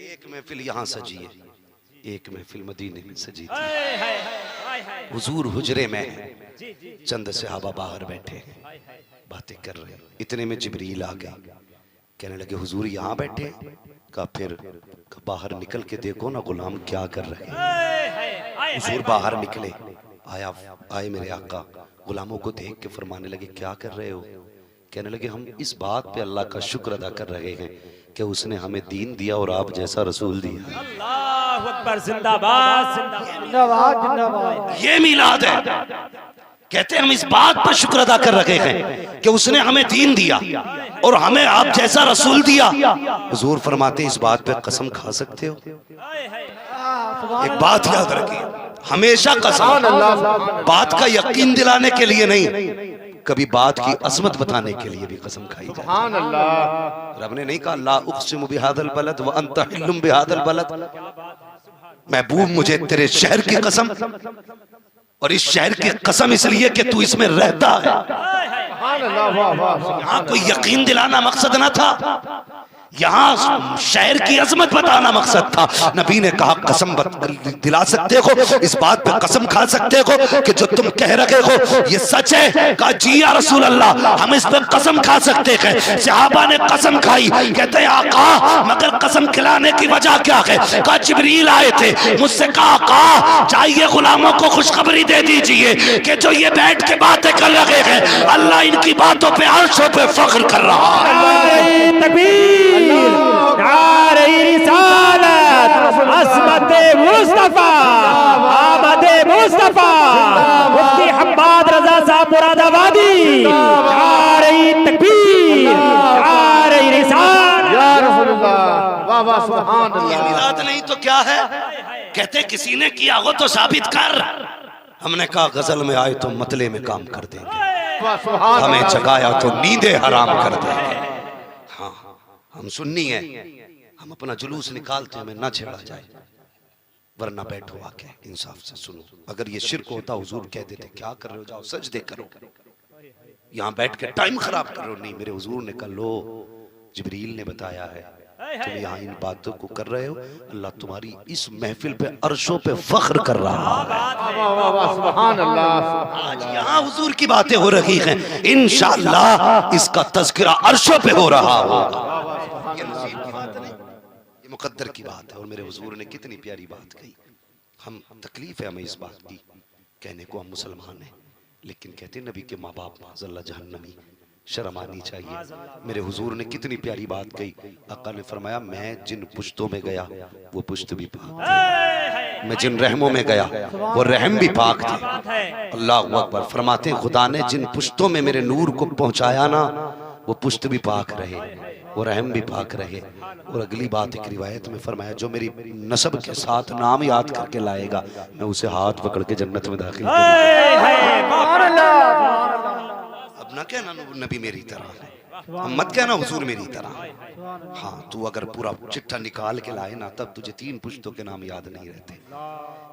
एक महफिल यहाँ सजी है, एक महफिल मदीने में सजी थी। हुजूर हुजरे में है, चंद सहाबा बाहर बैठे हैं, बातें कर रहे हैं। इतने में जिब्रील आ गए, कहने लगे हुजूर यहाँ बैठे? का फिर बाहर निकल के देखो ना गुलाम क्या कर रहे हैं। हुजूर बाहर निकले, आए मेरे आका, गुलामों को देख के फरमाने लगे क्या कर रहे हो? कहने लगे हम इस बात पे अल्लाह का शुक्र अदा कर रहे हैं कि उसने हमें दीन दिया और आप जैसा रसूल दिया। अल्लाहु अकबर, जिंदाबाद जिंदाबाद जिंदाबाद। ये मिलाद है। कहते हैं हम इस बात पर शुक्र अदा कर रहे हैं कि उसने हमें दीन दिया और हमें आप जैसा रसूल दिया। हुजूर फरमाते हैं इस बात पे कसम खा सकते हो? एक बात याद रखिए, हमेशा कसम बात का यकीन दिलाने के लिए नहीं, कभी बात की असमत बताने के लिए भी कसम खाई जाए। सुभान अल्लाह। रब ने नहीं कहा ला उक़सिमु बिहादल बलद व अंत हिल्लुम बिहादल बलद, महबूब मुझे तेरे शहर की कसम, और इस शहर की कसम इसलिए कि तू इसमें रहता है। सुभान अल्लाह, वाह वाह। यहाँ कोई यकीन दिलाना मकसद ना था, यहाँ शहर की अजमत बताना मकसद था। नबी ने कहा कसम दिला सकते हो, इस बात पे कसम खा सकते हो कि जो तुम कह रहे हो ये सच है? कहा जी या रसूल अल्लाह, हम इस पे कसम खा सकते हैं। सहाबा ने कसम खाई, कहते हैं आका मगर कसम खिलाने की वजह क्या है? कहा जिब्रील आए थे, मुझसे कहा आका जाइए गुलामों को खुशखबरी दे दीजिए कि जो ये बैठ के बातें कर रहे हैं अल्लाह इनकी बातों पे अर्शों पे फख्र कर रहा है। तकबीर, नारे रिसालत, अस्मत मुस्तफा, आमद मुस्तफा, मुफ्ती हम्माद रजा साहब मुरादाबादी, नारे तकबीर, नारे रिसालत, या रसूलुल्लाह, वाह वाह, सुभान ये अल्लाह। मिलाद नहीं तो क्या है? कहते किसी ने किया हो तो साबित कर। हमने कहा गजल में आए तो मतले में काम कर देंगे, वाह, सुभान हमें अल्लाह। जगाया तो नींदे हराम कर देंगे। हाँ हम सुन्नी हैं, हम अपना जुलूस निकालते हमें ना छेड़ा जाए, वरना बैठो आके इंसाफ से सुनो। अगर ये शिर्क होता हुजूर कह देते क्या कर रहे हो, जाओ सजदे करो, यहाँ बैठ के टाइम खराब कर रहे हो। नहीं, मेरे हुजूर ने कहा लो जिब्रील ने बताया है तुम यहाँ इन बातों को कर रहे हो, अल्लाह तुम्हारी इस महफिल पे अर्शों पे फख्र कर रहा है। वाह वाह वाह, सुभान अल्लाह। आज यहाँ हुजूर की बातें हो रही हैं, इंशाअल्लाह इसका तज़किरा अर्शों पे हो रहा होगा। ये नसीब की बात नहीं, ये मुकद्दर की बात है। और मेरे हुजूर ने कितनी प्यारी बात कही। हम तकलीफ है हमें इस बात की कहने को, हम मुसलमान हैं, लेकिन कहते नबी के माँ बाप माज़अल्लाह जहन्नमी, शर्म आनी चाहिए। मेरे हुजूर ने कितनी प्यारी बात कही। आका ने फरमाया मैं जिन पुश्तों में गया वो पुश्त भी पाक थे, मैं जिन रहमों में गया वो रहम भी पाक थे। अल्लाह अकबर। फरमाते हैं खुदा ने जिन पुश्तों में मेरे नूर को पहुंचाया ना वो पुश्त भी पाक रहे, वो रहम भी पाक रहे। और अगली बात एक रिवायत में फरमाया जो मेरी नसब के साथ नाम याद करके लाएगा मैं उसे हाथ पकड़ के जन्नत में दाखिल करूंगा। अब ना कहना नबी मेरी तरह है, अब मत कहना हुजूर मेरी तरह। हाँ तू अगर पूरा चिट्ठा निकाल के लाए ना तब तुझे 3 पुश्तों के नाम याद नहीं रहते।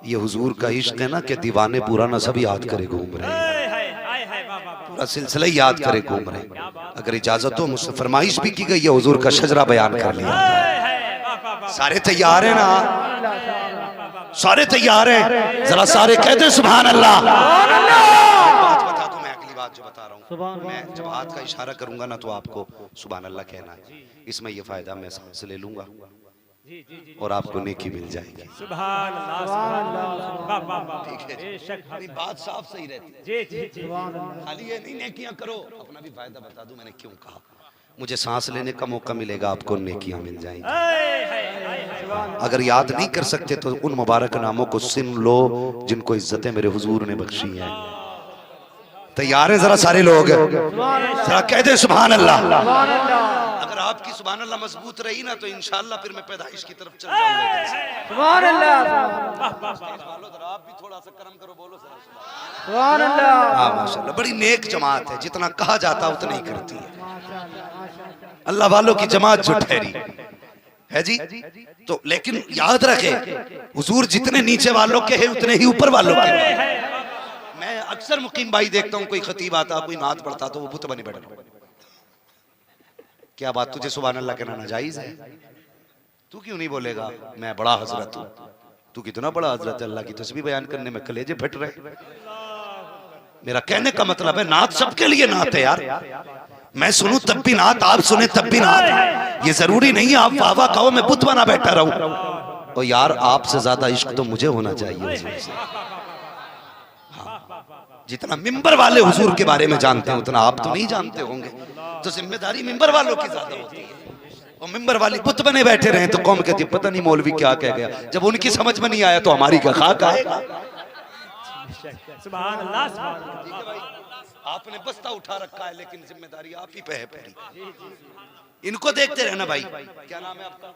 ये हुजूर का इश्क है ना कि दीवाने पूरा नसब याद करे घूम रहे, पूरा सिलसिला याद करे घूम रहे। अगर इजाजत हो मुझसे फरमाइश भी की गई है हुजूर का शजरा बयान कर लिया। सारे तैयार हैं ना? सारे तैयार हैं? जरा सारे कहते सुभान अल्लाह। बात बता दो, मैं अगली बात जो बता रहा हूँ, मैं जब हाथ का इशारा करूंगा ना तो आपको सुभान अल्लाह कहना है। इसमें ये फायदा मैं सांस ले लूंगा और आपको नेकी मिल जाएगी। सुभान अल्लाह, ठीक है, बेशक बात साफ सही रहती है। जी जी जी, खाली ये नहीं नेकियां करो, अपना भी फायदा बता दूं मैंने क्यों कहा। मुझे सांस लेने का मौका मिलेगा, आपको नेकियां मिल जाएंगी। अगर याद नहीं कर सकते तो उन मुबारक नामों को सुन लो जिनको इज्जतें मेरे हुजूर ने बख्शी हैं। तैयार हैं जरा सारे लोग? जरा कहते हैं सुभान अल्लाह। अगर आपकी सुभान अल्लाह मजबूत रही ना तो इंशाअल्लाह फिर मैं पैदाइश की तरफ चल जाऊंगा। सुभान अल्लाह, आप भी थोड़ा सा कर्म करो, बोलो सुभान अल्लाह। हाँ माशाल्लाह, बड़ी नेक जमात है, जितना कहा जाता उतना ही करती है। अल्लाह वालों की जमात जो ठहरी है जी। तो लेकिन याद रखे हुजूर जितने नीचे वालों के हैं उतने ही ऊपर वालों के हैं। मैं अक्सर मुकीम भाई देखता हूँ, कोई खतीब आता कोई नात पढ़ता तो वो बुत बने बैठा। क्या बात, तुझे सुभान अल्लाह कहना नाजायज है? तू क्यों नहीं बोलेगा मैं बड़ा हजरत हूँ? तू कितना बड़ा हजरत है, अल्लाह की तस्बीह बयान करने में कलेजे फट रहे। मेरा कहने का मतलब है नात सबके लिए नात है यार। मैं सुनूं तब भी नात, आप सुने तब भी नात। ये जरूरी नहीं है आप वाह वाह कहो मैं बुत बना बैठा रहूं। और यार आपसे ज्यादा इश्क तो मुझे होना चाहिए। हाँ। जितना मिंबर वाले हुजूर के बारे में जानते हैं उतना आप तो नहीं जानते होंगे, तो जिम्मेदारी मिंबर वालों की ज्यादा होती है। और मिंबर वाले बुत बने बैठे रहे तो कौम कहती पता नहीं मौलवी क्या कह गया। जब उनकी समझ में नहीं आया तो हमारी क्या खाक आएगा। सुभान अल्लाह, सुभान अल्लाह। आपने बस्ता उठा रखा है लेकिन जिम्मेदारी आप ही पे है पूरी। इनको देखते रहना भाई। क्या नाम है आपका?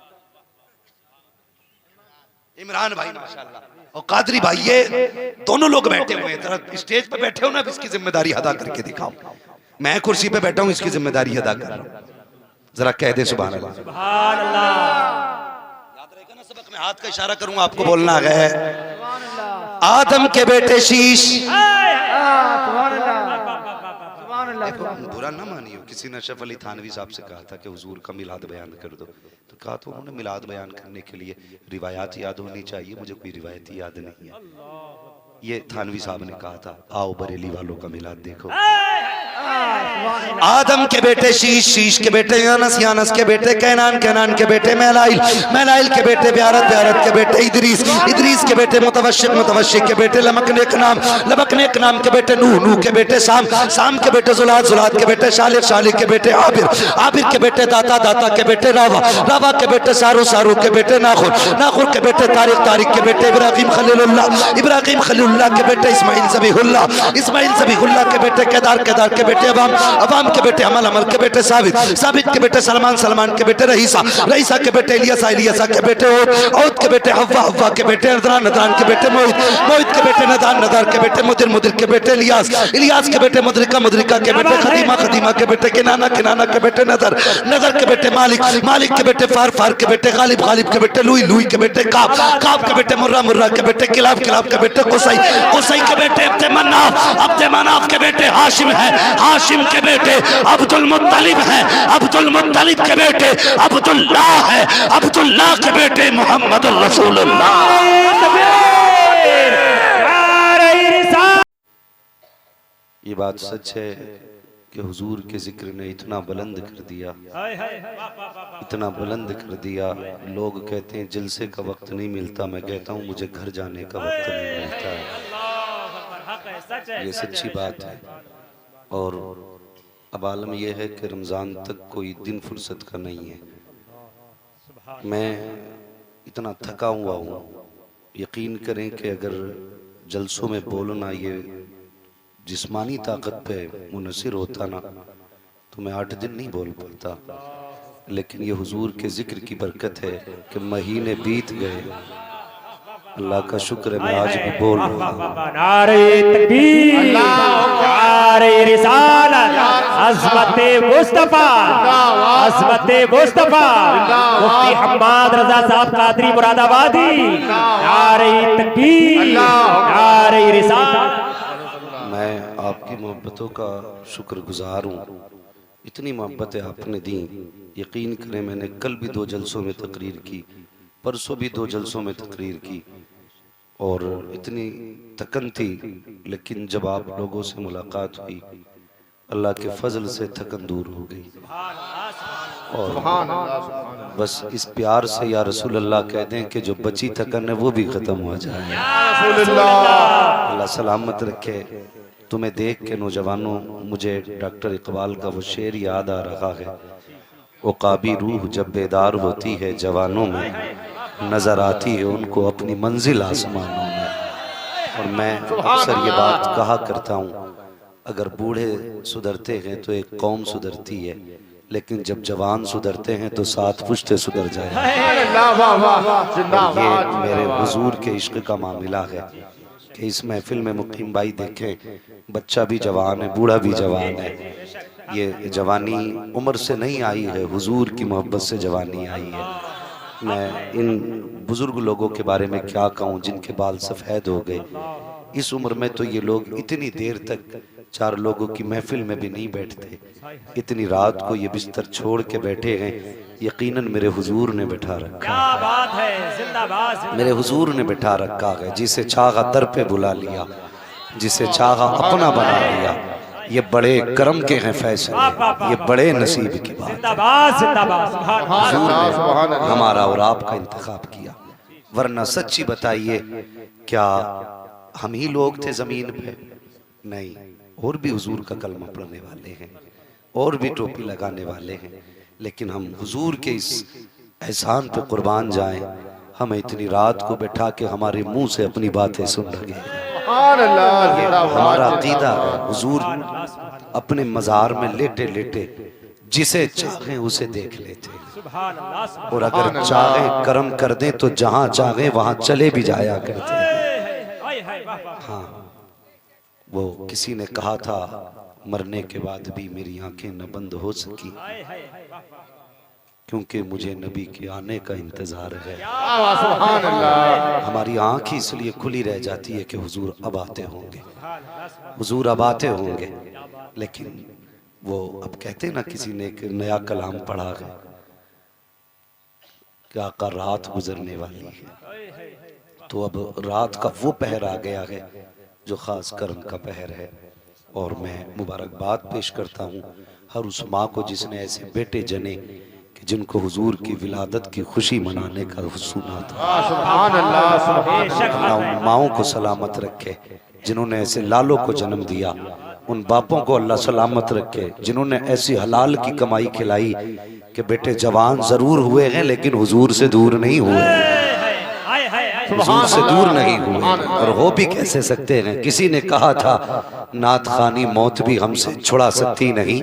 इमरान भाई माशाल्लाह। और कादरी भाई, ये दोनों लोग बैठे हुए हैं। जरा स्टेज पे बैठे हो ना, इसकी जिम्मेदारी अदा करके दिखाओ। मैं कुर्सी पे बैठा हूँ, इसकी जिम्मेदारी अदा कर रहा हूँ। जरा कह दे सुभान अल्लाह। सुभान अल्लाह। याद रहेगा ना सबक में हाथ का इशारा करूंगा, आपको बोलना है आदम के बेटे शीश। सुभान अल्लाह सुभान अल्लाह। बुरा ना मानियो, किसी ने अशरफ अली थानवी साहब से कहा था कि हुजूर का मिलाद बयान कर दो, तो कहा तो उन्होंने मिलाद बयान करने के लिए रिवायात याद होनी चाहिए, मुझे कोई रिवायत याद नहीं है। ये थानवी साहब ने कहा था, आओ बरेली वालों का मिलाद देखो। आदम के बेटे शीश, शीश के बेटे यानस, यानस के बेटे कैनान, कैनान के बेटे मैलाइल, मैलाइल के बेटे ब्यारत, ब्यारत के बेटे इदरीस, इदरीस के बेटे मुतवश्शिक, मुतवश्शिक के बेटे लमकनेक नाम, लमकनेक नाम के बेटे नूह, नूह के बेटे साम, साम के बेटे जुलाद, जुलाद के बेटे शालिक, शालिक के बेटे आबिर, आबिर के बेटे दाता, दाता के बेटे रावा, रावा के बेटे सारू, सारू के बेटे नाखुर, नाखुर के बेटे तारिक, तारिक के बेटे इब्राहिम खलीलुल्लाह, इब्राहिम खलीलुल्लाह के बेटे इस्माइल ज़बीहुल्लाह, इस्माइल ज़बीहुल्लाह के बेटे केदार, केदार के बेटे अवाम, अवाम के बेटे अमल, अमल के बेटे साबित, साबित के बेटे सलमान, सलमान के बेटे रईसा, रईसा के बेटे इलियासा, इलियासा के बेटे औद, औद के बेटे हव्वा, हव्वा के बेटे नदरान, नदरान के बेटे मोहित, मोहित के बेटे नदान, नदार के बेटे मुदिर, मुदिर के बेटे इलियास, इलियास के बेटे मुदरिका, मुदरिका के बेटे खदीमा, खदीमा के बेटे किनाना, किनाना के बेटे नदर, नदर के बेटे मालिक, मालिक के बेटे फार, फार के बेटे गालिब, गालिब के बेटे लुई, लुई के बेटे काब, काब के बेटे मुर्रा, मुर्रा के बेटे किलाब, किलाब के बेटे कुसई, कुसई के बेटे अब्दे मन्नाफ, अब्दे मन्नाफ के बेटे हाशिम है, हाशिम के बेटे अब्दुल मुत्तलिब है, अब्दुल मुत्तलिब के बेटे अब्दुल्लाह है, अब्दुल्लाह के बेटे मोहम्मद रसूलुल्लाह। ये बात सच है कि हुजूर के जिक्र ने इतना बुलंद कर दिया, इतना बुलंद कर दिया। लोग कहते हैं जलसे का वक्त नहीं मिलता, मैं कहता हूँ मुझे घर जाने का वक्त नहीं मिलता है। ये सच्ची बात है। और अब आलम यह है कि रमज़ान तक कोई दिन फुर्सत का नहीं है। मैं इतना थका हुआ हूँ, यकीन करें कि अगर जलसों में बोलना ये जिस्मानी ताकत पे मुनसिर होता ना तो मैं 8 दिन नहीं बोल पाता, लेकिन ये हुजूर के जिक्र की बरकत है कि महीने बीत गए। अल्लाह का शुक्र है मैं आज भी बोल रहा हूँ। नारे तकबीर, नारे रिसालत, अज़मत मुस्तफा, अज़मत मुस्तफा, मुफ्ती हम्माद रजा साहब कादरी मुरादाबादी, नारे तकबीर, नारे रिसालत। मैं आपकी मोहब्बतों का शुक्रगुजार हूँ। इतनी मोहब्बतें आपने दी, यकीन करें मैंने कल भी 2 जलसों में तकरीर की, परसों भी 2 जलसों में तकरीर की, और इतनी थकन थी, लेकिन जब आप लोगों से मुलाकात हुई अल्लाह के फजल से थकन दूर हो गई। और बस इस प्यार से या रसूल अल्लाह कह दें कि जो बची थकन है वो भी ख़त्म हो जाए। अल्लाह सलामत रखे। तुम्हें देख के नौजवानों मुझे डॉक्टर इकबाल का वो शेर याद आ रहा है, वो काबी रूह जब बेदार होती है जवानों में, नजर आती है उनको अपनी मंजिल आसमानों में। और मैं अक्सर ये बात कहा करता हूँ, अगर बूढ़े सुधरते हैं तो एक कौम सुधरती है, लेकिन जब जवान सुधरते हैं तो 7 पुश्ते सुधर जाए। ये मेरे हुजूर के इश्क का मामला है कि इस महफिल में मुकीम भाई देखें, बच्चा भी जवान है, बूढ़ा भी जवान है। ये जवानी उम्र से नहीं आई है, हुजूर की मोहब्बत से जवानी आई है। मैं इन बुजुर्ग लोगों के बारे में क्या कहूँ जिनके बाल सफ़ेद हो गए। इस उम्र में तो ये लोग इतनी देर तक 4 लोगों की महफिल में भी नहीं बैठते, इतनी रात को ये बिस्तर छोड़ के बैठे हैं। यकीनन मेरे हुजूर ने बैठा रखा, क्या बात है, जिंदाबाद, मेरे हुजूर ने बैठा रखा है। जिसे चाहा दर पे बुला लिया, जिसे चाहा अपना बना लिया। ये बड़े करम के हैं फैसले, ये बड़े नसीब की बात। जिंदाबाद, जिंदाबाद, हुजूर ने हमारा और आपका इंतखाब किया, वरना सच्ची बताइए क्या हम ही लोग थे जमीन पे? नहीं, और भी हुजूर का कलमा पढ़ने वाले हैं, और भी टोपी लगाने वाले हैं, लेकिन हम हुजूर के इस एहसान पे कुर्बान जाएं। हमें इतनी रात को बैठा के हमारे मुंह से अपनी बातें सुन रहे हैं। हमारा अकीदा है, हुजूर अपने मज़ार में लेटे लेटे जिसे चाहे उसे देख लेते, और अगर चाहे करम कर दें तो जहां चाहे वहां चले भी जाया करते। हाँ, वो किसी ने कहा था मरने के बाद भी मेरी आंखें न बंद हो सकी, क्योंकि मुझे नबी के आने का इंतज़ार है। सुभान अल्लाह। हमारी आँख ही इसलिए खुली रह जाती है कि हुजूर अब आते होंगे, हुजूर अब आते होंगे। लेकिन वो अब कहते ना, किसी ने एक नया कलाम पढ़ा है कि आका रात गुजरने वाली है, तो अब रात का वो पहर आ गया है जो ख़ास कर्म का पहर है। और मैं मुबारकबाद पेश करता हूँ हर उस माँ को जिसने ऐसे बेटे जने कि जिनको हुजूर की विलादत की खुशी मनाने का हुसूना था। सुभान अल्लाह, सुभान अल्लाह उन माओं को सलामत रखे जिन्होंने ऐसे लालों को जन्म दिया, उन बापों को अल्लाह सलामत रखे जिन्होंने ऐसी हलाल की कमाई खिलाई कि बेटे जवान जरूर हुए हैं लेकिन हुजूर से दूर नहीं हुए, हुजूर से दूर नहीं हुए। और हो भी कैसे सकते हैं। किसी ने कहा था नात खानी मौत भी हमसे छुड़ा सकती नहीं,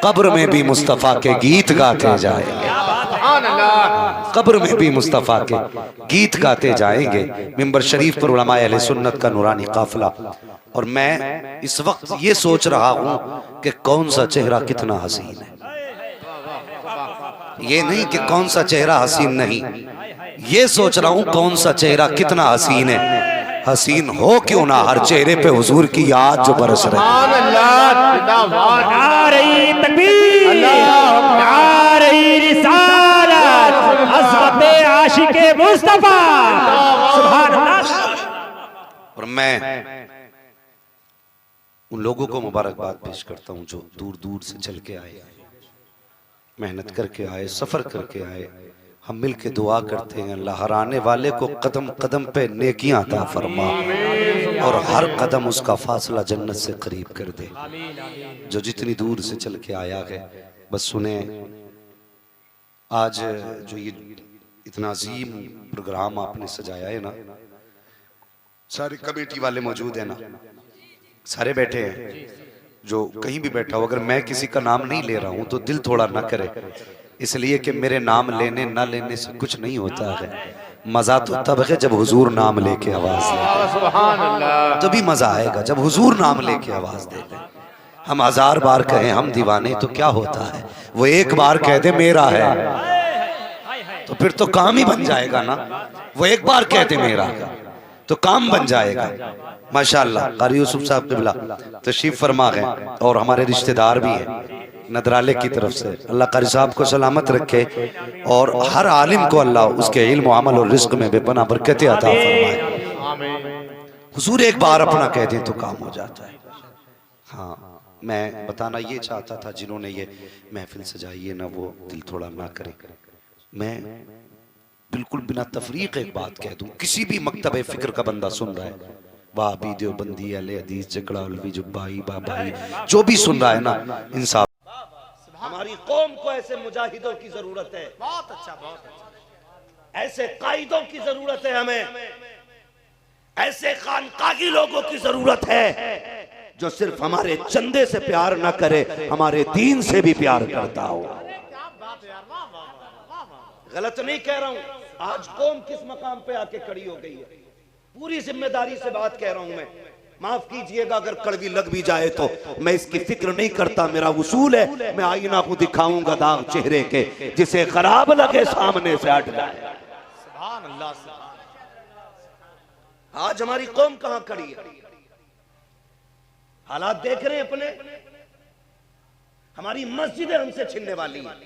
कब्र में भी मुस्तफ़ा के गीत गाते जाएंगे, कब्र में भी मुस्तफ़ा के गीत गाते जाएंगे। मिंबर शरीफ पर उलमाए अहले सुन्नत का नूरानी काफिला। और मैं इस वक्त ये सोच रहा हूँ कि कौन सा चेहरा कितना हसीन है। ये नहीं कि कौन सा चेहरा हसीन नहीं, ये सोच रहा हूँ कौन सा चेहरा कितना हसीन है। हसीन हो क्यों ना, हर चेहरे पे हुजूर की याद जो बरस रही है। और मैं उन लोगों को मुबारकबाद पेश करता हूँ जो दूर दूर से चल के आए, मेहनत करके आए, सफर करके आए। हम मिल के दुआ करते हैं अल्लाह हर आने वाले को कदम कदम पे नेकियां अता फरमा और हर कदम उसका फासला जन्नत से करीब कर दे। जो जितनी दूर से चल के आया है, बस सुने आज जो ये इतना अजीम प्रोग्राम आपने सजाया है ना, सारी कमेटी वाले मौजूद है ना, सारे बैठे हैं। जो कहीं भी बैठा हो, अगर मैं किसी का नाम नहीं ले रहा हूं तो दिल थोड़ा ना करे, इसलिए कि मेरे नाम लेने ना लेने से कुछ नहीं होता है। मजा तो तब है जब हुजूर नाम लेके आवाज दे, तभी मजा आएगा जब हुजूर नाम लेके आवाज दे। हम 1000 बार कहें हम दीवाने तो क्या होता है, वो एक बार कह दे मेरा है तो फिर तो काम ही बन जाएगा ना। वो एक बार कह दे मेरा तो काम बन जाएगा। माशाअल्लाह कारी यूसुफ साहब क़िबला तशरीफ फरमा है और हमारे रिश्तेदार भी हैं नदराले की तरफ से। अल्लाह कारी साहब को सलामत रखे और हर आलिम को अल्लाह उसके इल्म अमल और रिज़्क़ में बेपनाह बरकतें अता फरमाए। हुजूर एक बार अपना कह दें तो काम हो जाता है। हाँ, मैं बताना ये चाहता था जिन्होंने ये महफिल सजाई है ना, वो दिल थोड़ा ना करे। मैं बिल्कुल बिना तफरीक एक बात कह दूं, किसी भी मकतब फिक्र का बंदा सुन रहा है, वहाबी देवबंदी अहले हदीस झगड़ा अलवी जुब्बाई बाबाई जो भी सुन रहा है ना, इंसाफ। हमारी कौम को ऐसे मुजाहिदों की जरूरत है, बहुत अच्छा, बहुत अच्छा। ऐसे कायदों की जरूरत है, हमें ऐसे खानकाही लोगों की जरूरत है जो सिर्फ हमारे चंदे से प्यार ना करे, हमारे दीन से भी प्यार करता हो। गलत नहीं कह रहा हूं, आज कौम किस मकाम पे आके खड़ी हो गई है, पूरी जिम्मेदारी से बात कह रहा हूं मैं। माफ कीजिएगा अगर कड़वी लग भी जाए तो मैं इसकी फिक्र नहीं करता। मेरा उसूल है, मैं आईना को दिखाऊंगा दाग चेहरे के, जिसे खराब लगे सामने से हट जाए। आज हमारी कौम कहां खड़ी है, हालात देख रहे हैं अपने। हमारी मस्जिदें हमसे छीनने वाली हैं,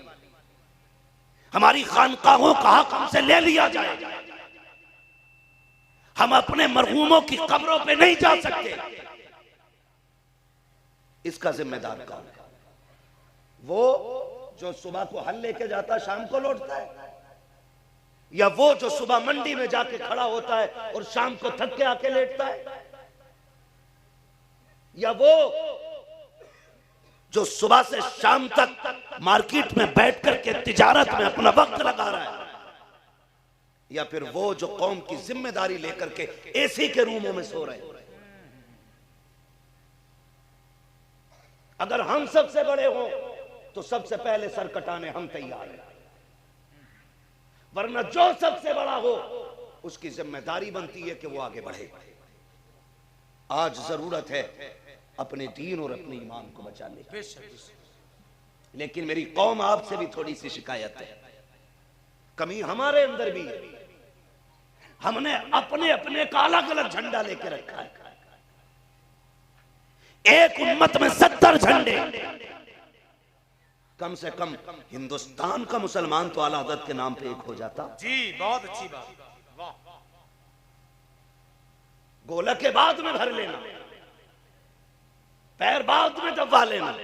हमारी खानकाहों का हक हमसे ले लिया जाए, हम अपने मरहूमों की कब्रों पे नहीं जा सकते। इसका जिम्मेदार कौन है? वो जो सुबह को हल लेके जाता शाम को लौटता है, या वो जो सुबह मंडी में जाके खड़ा होता है और शाम को थक के आके लेटता है, या वो जो सुबह से शाम तक मार्केट में बैठ करके तिजारत में अपना वक्त लगा रहा है, या फिर वो जो कौम की जिम्मेदारी लेकर के एसी के रूमों में सो रहे हैं। अगर हम सबसे बड़े हों तो सबसे पहले सर कटाने हम तैयार हैं, वरना जो सबसे बड़ा हो उसकी जिम्मेदारी बनती है कि वो आगे बढ़े। आज जरूरत है अपने दीन और अपने ईमान को बचाने की, लेकिन मेरी कौम आपसे भी थोड़ी सी शिकायत है। कमी हमारे अंदर भी है। हमने अपने अपने का अलग अलग झंडा लेके रखा है। एक उम्मत में 70 झंडे। कम से कम हिंदुस्तान का मुसलमान तो आला हज़रत के नाम पे एक हो जाता। जी बहुत अच्छी बात। वाह। गोला के बाद में भर लेना, पैर बाद में दबा लेना,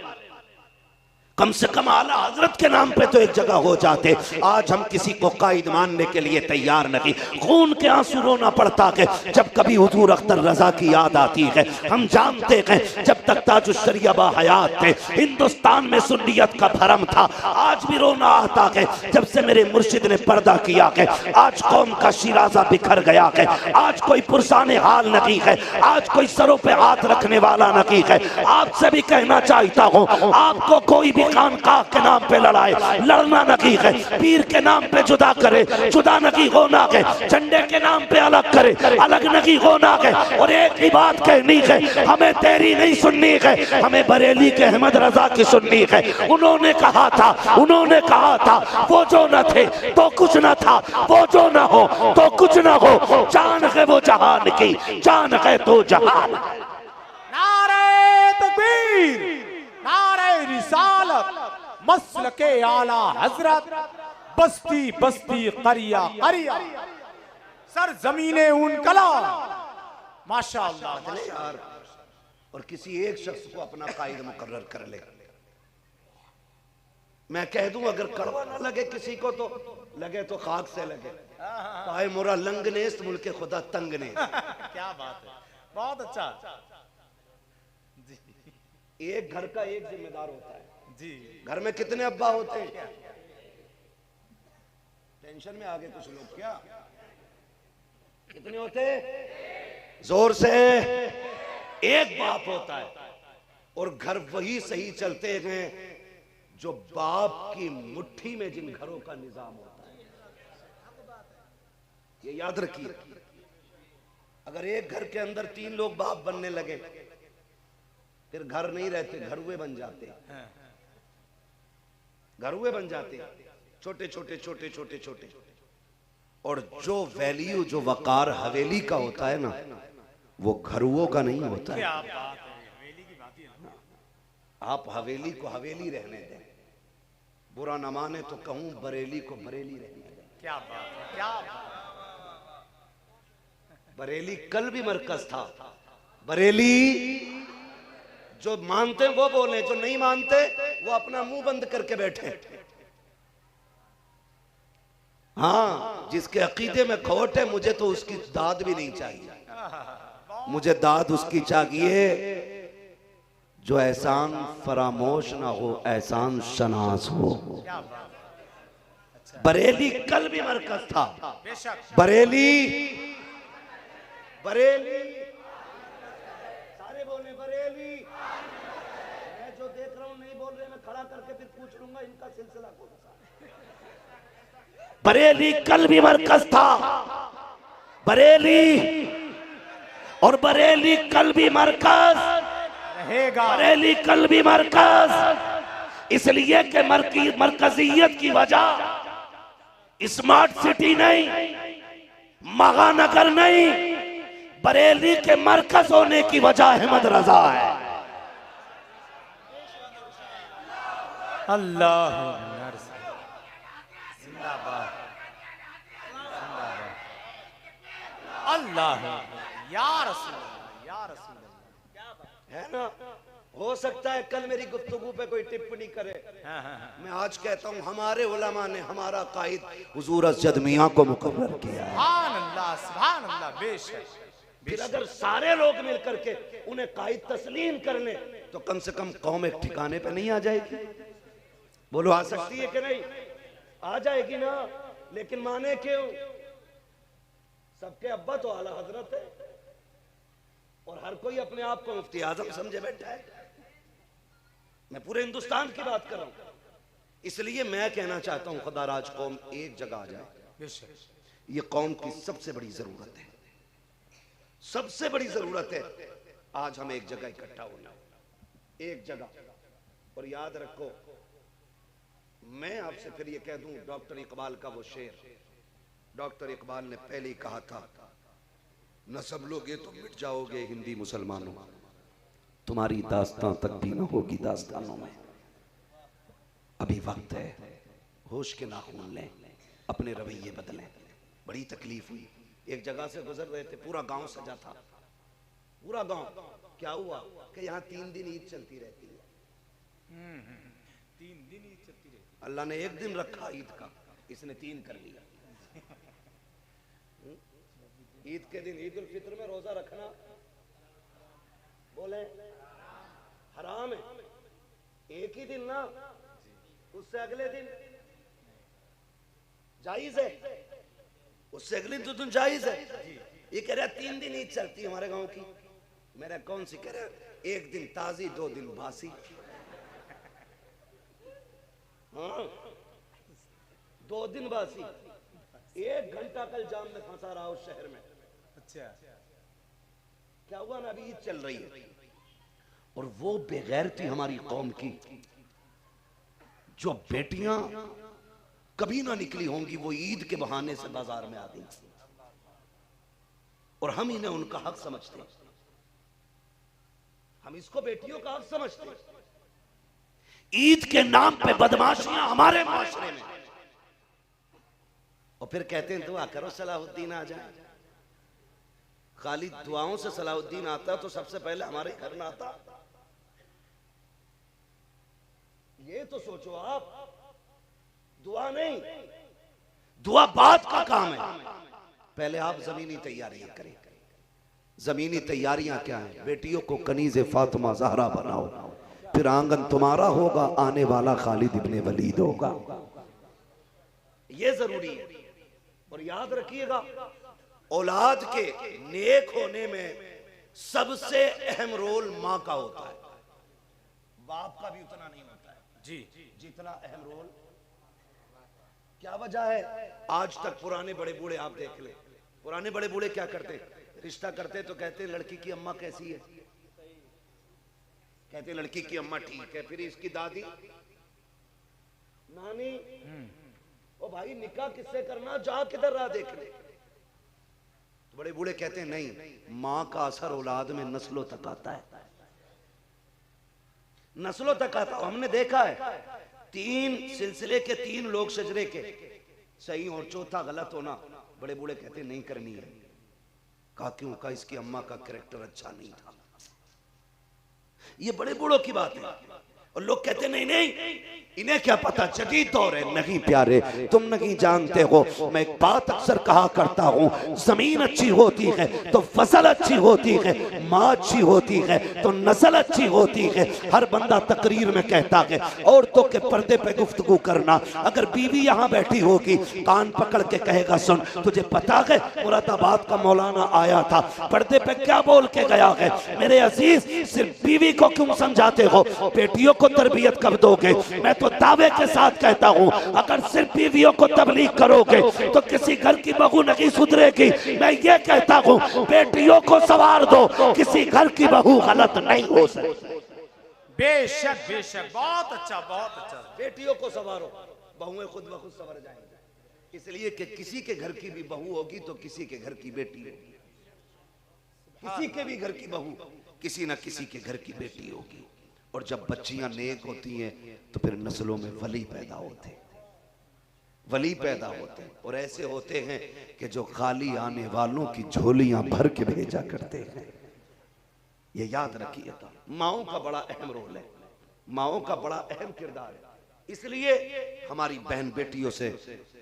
कम से कम आला हजरत के नाम पे तो एक जगह हो जाते। आज हम किसी को कायद मानने के लिए तैयार नहीं। खून के आंसू रोना पड़ता है जब कभी हुजूर अख्तर रजा की याद आती है। हम जानते हैं जब तक ताजुश शरिया हयात थे हिंदुस्तान में सुन्नियत का भरम था। आज भी रोना आता है जब से मेरे मुर्शिद ने पर्दा किया है। आज कौम का शिराजा बिखर गया है। आज कोई पुरसाने हाल नहीं है। आज कोई सरों पे हाथ रखने वाला नहीं है। आपसे भी कहना चाहता हूँ, आपको कोई भी खानकाह के नाम पे लड़ाए, लड़ना नहीं है। पीर के नाम पे जुदा करे, जुदा नहीं होना है। झंडे के नाम पे अलग करे, अलग नहीं होना है। और एक ही बात कहनी है, हमें तेरी नहीं सुननी है, हमें बरेली के अहमद रजा की सुननी है। उन्होंने कहा था वो जो न थे तो कुछ न था, वो जो न हो तो कुछ न हो। जान है वो जहान की, जान है तो जहान। नारे तकबीर, नारे रिसालत, मसलके आला हजरत, बस्ती बस्ती करिया करिया, सर जमीने उन कला। माशाअल्लाह यार। और किसी एक शख्स को अपना कायद मुकर्रर कर ले। मैं कह दूं अगर कड़वा ना लगे किसी को तो लगे तो खाक से लगे। पाए मोरा लंग नेस्त मुल्के खुदा तंग ने। क्या बात है, बहुत अच्छा एक घर का एक जिम्मेदार होता है जी। घर में कितने अब्बा होते हैं? टेंशन में आगे कुछ लोग क्या कितने होते? जोर से एक बाप होता है। और घर वही सही चलते हैं जो बाप की मुट्ठी में जिन घरों का निजाम होता है। ये याद रखिए। अगर एक घर के अंदर 3 लोग बाप बनने लगे फिर घर नहीं रहते, घरुए बन जाते। घरुए बन जाते, छोटे छोटे छोटे छोटे छोटे। और जो वैल्यू जो वकार हवेली का होता है ना, वो घरुओं का नहीं होता है। आप हवेली को हवेली रहने दें, बुरा न माने तो कहूं बरेली को बरेली रहने दें। क्या बात है, क्या बरेली कल भी मरकज था। बरेली जो मानते वो बोले, जो नहीं मानते वो अपना मुंह बंद करके बैठे। हाँ, जिसके अकीदे में खोट है मुझे तो उसकी दाद भी नहीं चाहिए। मुझे दाद उसकी चाहिए जो एहसान फरामोश ना हो, एहसान शनास हो। बरेली कल भी मरकज था। बरेली बरेली सारे बोले बरेली। मैं जो देख रहा हूं नहीं बोल रहे, मैं खड़ा करके फिर पूछ लूंगा इनका सिलसिला कौन सा। बरेली कल भी मरकज था। बरेली और बरेली कल भी मरकज रहेगा। बरेली कल भी मरकज। इसलिए कि मरकजियत की वजह स्मार्ट सिटी नहीं, महानगर नहीं, बरेली के मरकज होने की वजह अहमद रजा है। अल्लाह जिंदाबाद, अल्लाह या रसूल, या रसूल है ना। हो सकता है कल मेरी गुफ्तगू पे कोई टिप्पणी करे। मैं आज कहता हूँ हमारे उलमा ने हमारा कायद हुजूर अज़द मियां को मुकर्रर किया है। सुभान अल्लाह, सुभान अल्लाह। बेशक। फिर अगर सारे लोग मिल करके उन्हें कायद तस्लीम कर ले तो कम से कम कौम एक ठिकाने पे नहीं आ जाएगी। बोलो आ सकती है कि नहीं? आ जाएगी ना। लेकिन माने क्यों? सबके अब्बा तो आला हजरत है और हर कोई अपने आप को मुफ्ती आजम समझे बैठा है। मैं पूरे हिंदुस्तान की बात कर रहा हूं। इसलिए मैं कहना चाहता हूं खुदा राज कौम एक जगह आ जाए। ये कौम की सबसे बड़ी जरूरत है, सबसे बड़ी जरूरत है। आज हम एक जगह इकट्ठा होना, एक जगह। और याद रखो मैं आपसे फिर ये कह दूं, डॉक्टर इकबाल का वो शेर, डॉक्टर इकबाल ने पहले ही कहा था, न सब लोगे तो मिट जाओगे हिंदी मुसलमानों, तुम्हारी दास्तां तक भी न होगी दास्तानों में। अभी वक्त है, होश के नाखून लें, अपने रवैये बदलें। बड़ी तकलीफ हुई, एक जगह से गुजर रहे थे, पूरा गांव सजा था, पूरा गांव। क्या हुआ कि यहाँ 3 दिन ईद चलती रहती है। 3 दिन ईद चलती रहती अल्लाह ने एक दिन रखा ईद का, इसने 3 कर लिया। ईद के दिन, ईद उल फित्र में रोजा रखना बोले हराम है, एक ही दिन ना, उससे अगले दिन जायज है, उससे अगले दिन जायज है। ये कह रहा 3 दिन ईद चलती है हमारे गांव की। मेरा कौन सी? कह रहा 1 दिन ताजी 2 दिन बासी। हाँ 2 दिन बासी। 1 घंटा कल जाम में फंसा रहा उस शहर में। अच्छा क्या हुआ ना, अभी ईद चल रही है और वो बेगैरती हमारी कौम की, जो बेटियां कभी ना निकली होंगी, वो ईद के बहाने से बाजार में आ गई और हम इन्हें उनका हक समझते हैं। हम इसको बेटियों का हक समझते हैं। ईद के नाम पे बदमाशियां हमारे माशरे में, और फिर कहते हैं दुआ करो सलाहुद्दीन आ जाए। खाली दुआओं से सलाहुद्दीन आता तो सबसे पहले हमारे घर में आता। ये तो सोचो आप, दुआ नहीं, दुआ बाद का काम है। पहले आप जमीनी तैयारियां करें। जमीनी तैयारियां क्या है? बेटियों को कनीज़े फातिमा ज़हरा बनाओ, फिर आंगन तुम्हारा होगा, आने वाला खालिद इब्ने वलीद होगा। ये जरूरी है। और याद रखिएगा, औलाद के नेक होने में सबसे अहम रोल माँ का होता है, बाप का भी उतना नहीं होता है जी जितना अहम रोल। क्या वजह है? आज तक पुराने बड़े बूढ़े आप देख ले, पुराने बड़े बूढ़े क्या करते? रिश्ता करते तो कहते लड़की की अम्मा कैसी है, कहते लड़की की अम्मा ठीक है, फिर इसकी दादी नानी, ओ भाई निकाह किससे करना, जा किधर रहा देख ले। तो बड़े बूढ़े कहते हैं नहीं, मां का असर औलाद में नस्लों तक आता है, नस्लों तक आता है। हमने देखा है 3 सिलसिले के 3 लोग शजरे के सही और चौथा गलत होना, बड़े बूढ़े कहते हैं नहीं करनी है। कहा क्यों? का इसकी अम्मा का कैरेक्टर अच्छा नहीं था। ये बड़े बूढ़ों की बात है। और लोग कहते नहीं नहीं, इन्हें क्या पता, जदीद दौर है। नहीं प्यारे, तुम नहीं जानते हो। मैं एक बात अक्सर कहा करता हूँ, जमीन अच्छी होती है तो फसल अच्छी होती है, माँ अच्छी होती है तो नस्ल अच्छी होती है। हर बंदा तकरीर में कहता है औरतों के पर्दे पे गुफ्तगू करना। अगर बीवी यहाँ बैठी होगी, कान पकड़ के कहेगा सुन, तुझे पता है मुरादाबाद का मौलाना आया था, पर्दे पे क्या बोल के गया है। मेरे अजीज, सिर्फ बीवी को क्यों समझाते हो, बेटियों को तरबियत कब दोगे? मैं तो दावे के साथ कहता हूँ, अगर सिर्फ बीवियों को तबलीग करोगे तो किसी घर की बहू नहीं सुधरेगी। मैं ये कहता हूँ, बेटियों को सवार दो, किसी घर की बहू गलत नहीं हो सकती। बेशक बेशक, बहुत अच्छा बहुत अच्छा। बेटियों को सवारो, बहुएं खुद ब खुद सवर जाएंगी। इसलिए कि किसी के घर की भी बहू होगी तो किसी के घर की बेटी होगी, किसी के भी घर की बहू किसी ना किसी के घर की बेटी होगी। और जब बच्चियां नेक होती हैं तो फिर नस्लों में वली पैदा होते हैं, वली पैदा होते हैं। और ऐसे होते हैं कि जो खाली आने वालों की झोलियां भर के भेजा करते हैं। ये याद रखिएगा, माओं का बड़ा अहम रोल है, माओं का बड़ा अहम किरदार है। इसलिए हमारी बहन बेटियों से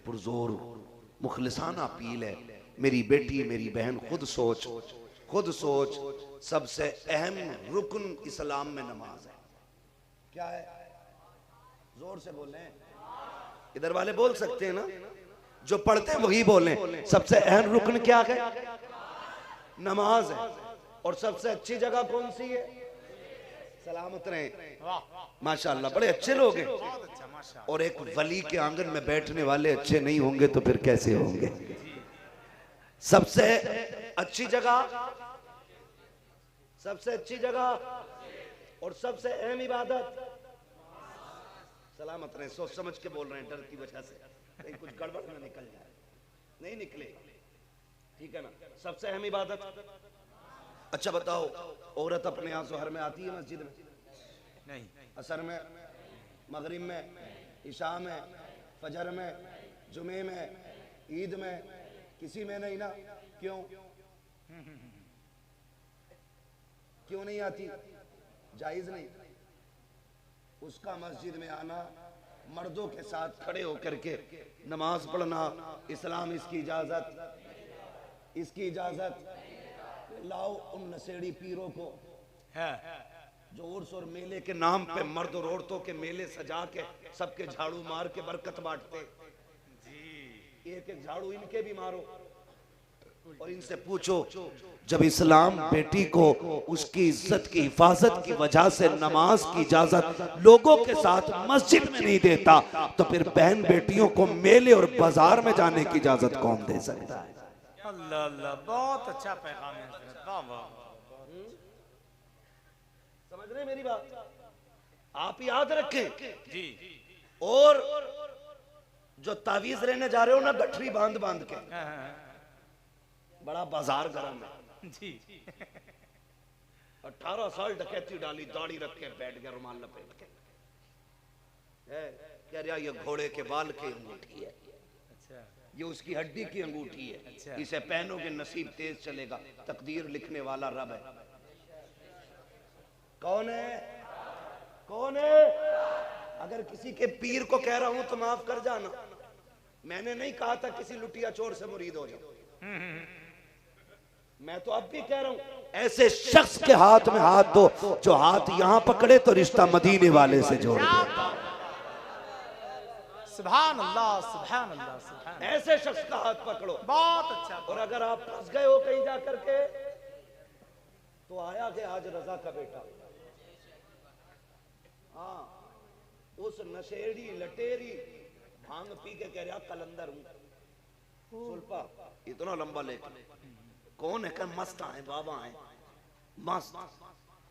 पुरजोर मुखलिसाना अपील है, मेरी बेटी मेरी बहन, खुद सोच, खुद सोच। सबसे अहम रुकन इस्लाम में नमाज है। क्या है? जोर से बोलें, इधर वाले बोल सकते हैं ना, जो पढ़ते हैं वही बोलें। सबसे अहम रुकन क्या है? नमाज है। और सबसे अच्छी जगह कौन सी है? सलामत रहें, माशाअल्लाह, बड़े अच्छे लोग हैं। और एक वली के आंगन में बैठने वाले अच्छे नहीं होंगे तो फिर कैसे होंगे? सबसे अच्छी जगह, सबसे अच्छी जगह और सबसे अहम इबादत, सलामत रहे, सोच समझ के बोल रहे हैं, डर की वजह से कहीं कुछ गड़बड़ ना निकल जाए। नहीं निकले, ठीक है ना। सबसे अहम इबादत। अच्छा बताओ, औरत अपने यहाँ जोहर में आती है मस्जिद में? नहीं। असर में, मगरिब में, इशा में, फजर में, जुमे में, ईद में, किसी में नहीं ना? क्यों? क्यों नहीं आती? जायज नहीं। उसका मस्जिद में आना, मर्दों के साथ खड़े होकर के नमाज पढ़ना, इस्लाम इसकी इजाजत। लाओ उन नशेड़ी पीरों को जो उर्स और मेले के नाम पे मर्द और औरतों के मेले सजा के सबके झाड़ू मार के बरकत बांटते। एक एक झाड़ू इनके भी मारो और इनसे पूछो, जब इस्लाम बेटी को उसकी इज्जत की हिफाजत की वजह से नमाज की इजाजत लोगों के साथ मस्जिद में नहीं देता, तो फिर बहन बेटियों को मेले और बाजार में जाने की इजाजत कौन दे सकता है? अल्लाह अल्लाह, बहुत अच्छा पैगाम है। वाह वाह, समझ रहे मेरी बात? आप याद रखें जी। और जो तावीज लेने जा रहे हो ना, गठरी बांध बांध के, बड़ा बाजार गर्म है जी। 18 साल डकैती डाली, दाढ़ी रख के बैठ गया, रुमाल लपेट के, कह रहा ये घोड़े के बाल की अंगूठी है, अच्छा, ये उसकी हड्डी की अंगूठी है, अच्छा। इसे पहनोगे नसीब तेज चलेगा, तकदीर लिखने वाला रब है। कौन है? कौन है? अगर किसी के पीर को कह रहा हूं तो माफ कर जाना, मैंने नहीं कहा था किसी लुटिया चोर से मुरीद हो जाओ। मैं तो अब भी कह रहा हूं, ऐसे शख्स के हाथ में हाथ दो जो हाथ यहां पकड़े तो रिश्ता मदीने वाले से जोड़ दे। सुभान अल्लाह, सुभान अल्लाह, सुभान। ऐसे शख्स का हाथ पकड़ो, बहुत अच्छा। और अगर आप फंस गए हो कहीं जाकर के, तो आया कि आज रजा का बेटा, हाँ, उस नशेड़ी लटेरी भांग पी के कह रहा कलंदर हूं, सुल्पा इतना लंबा लेकर, कौन है? कर मस्त है, बाबा है, मस्त,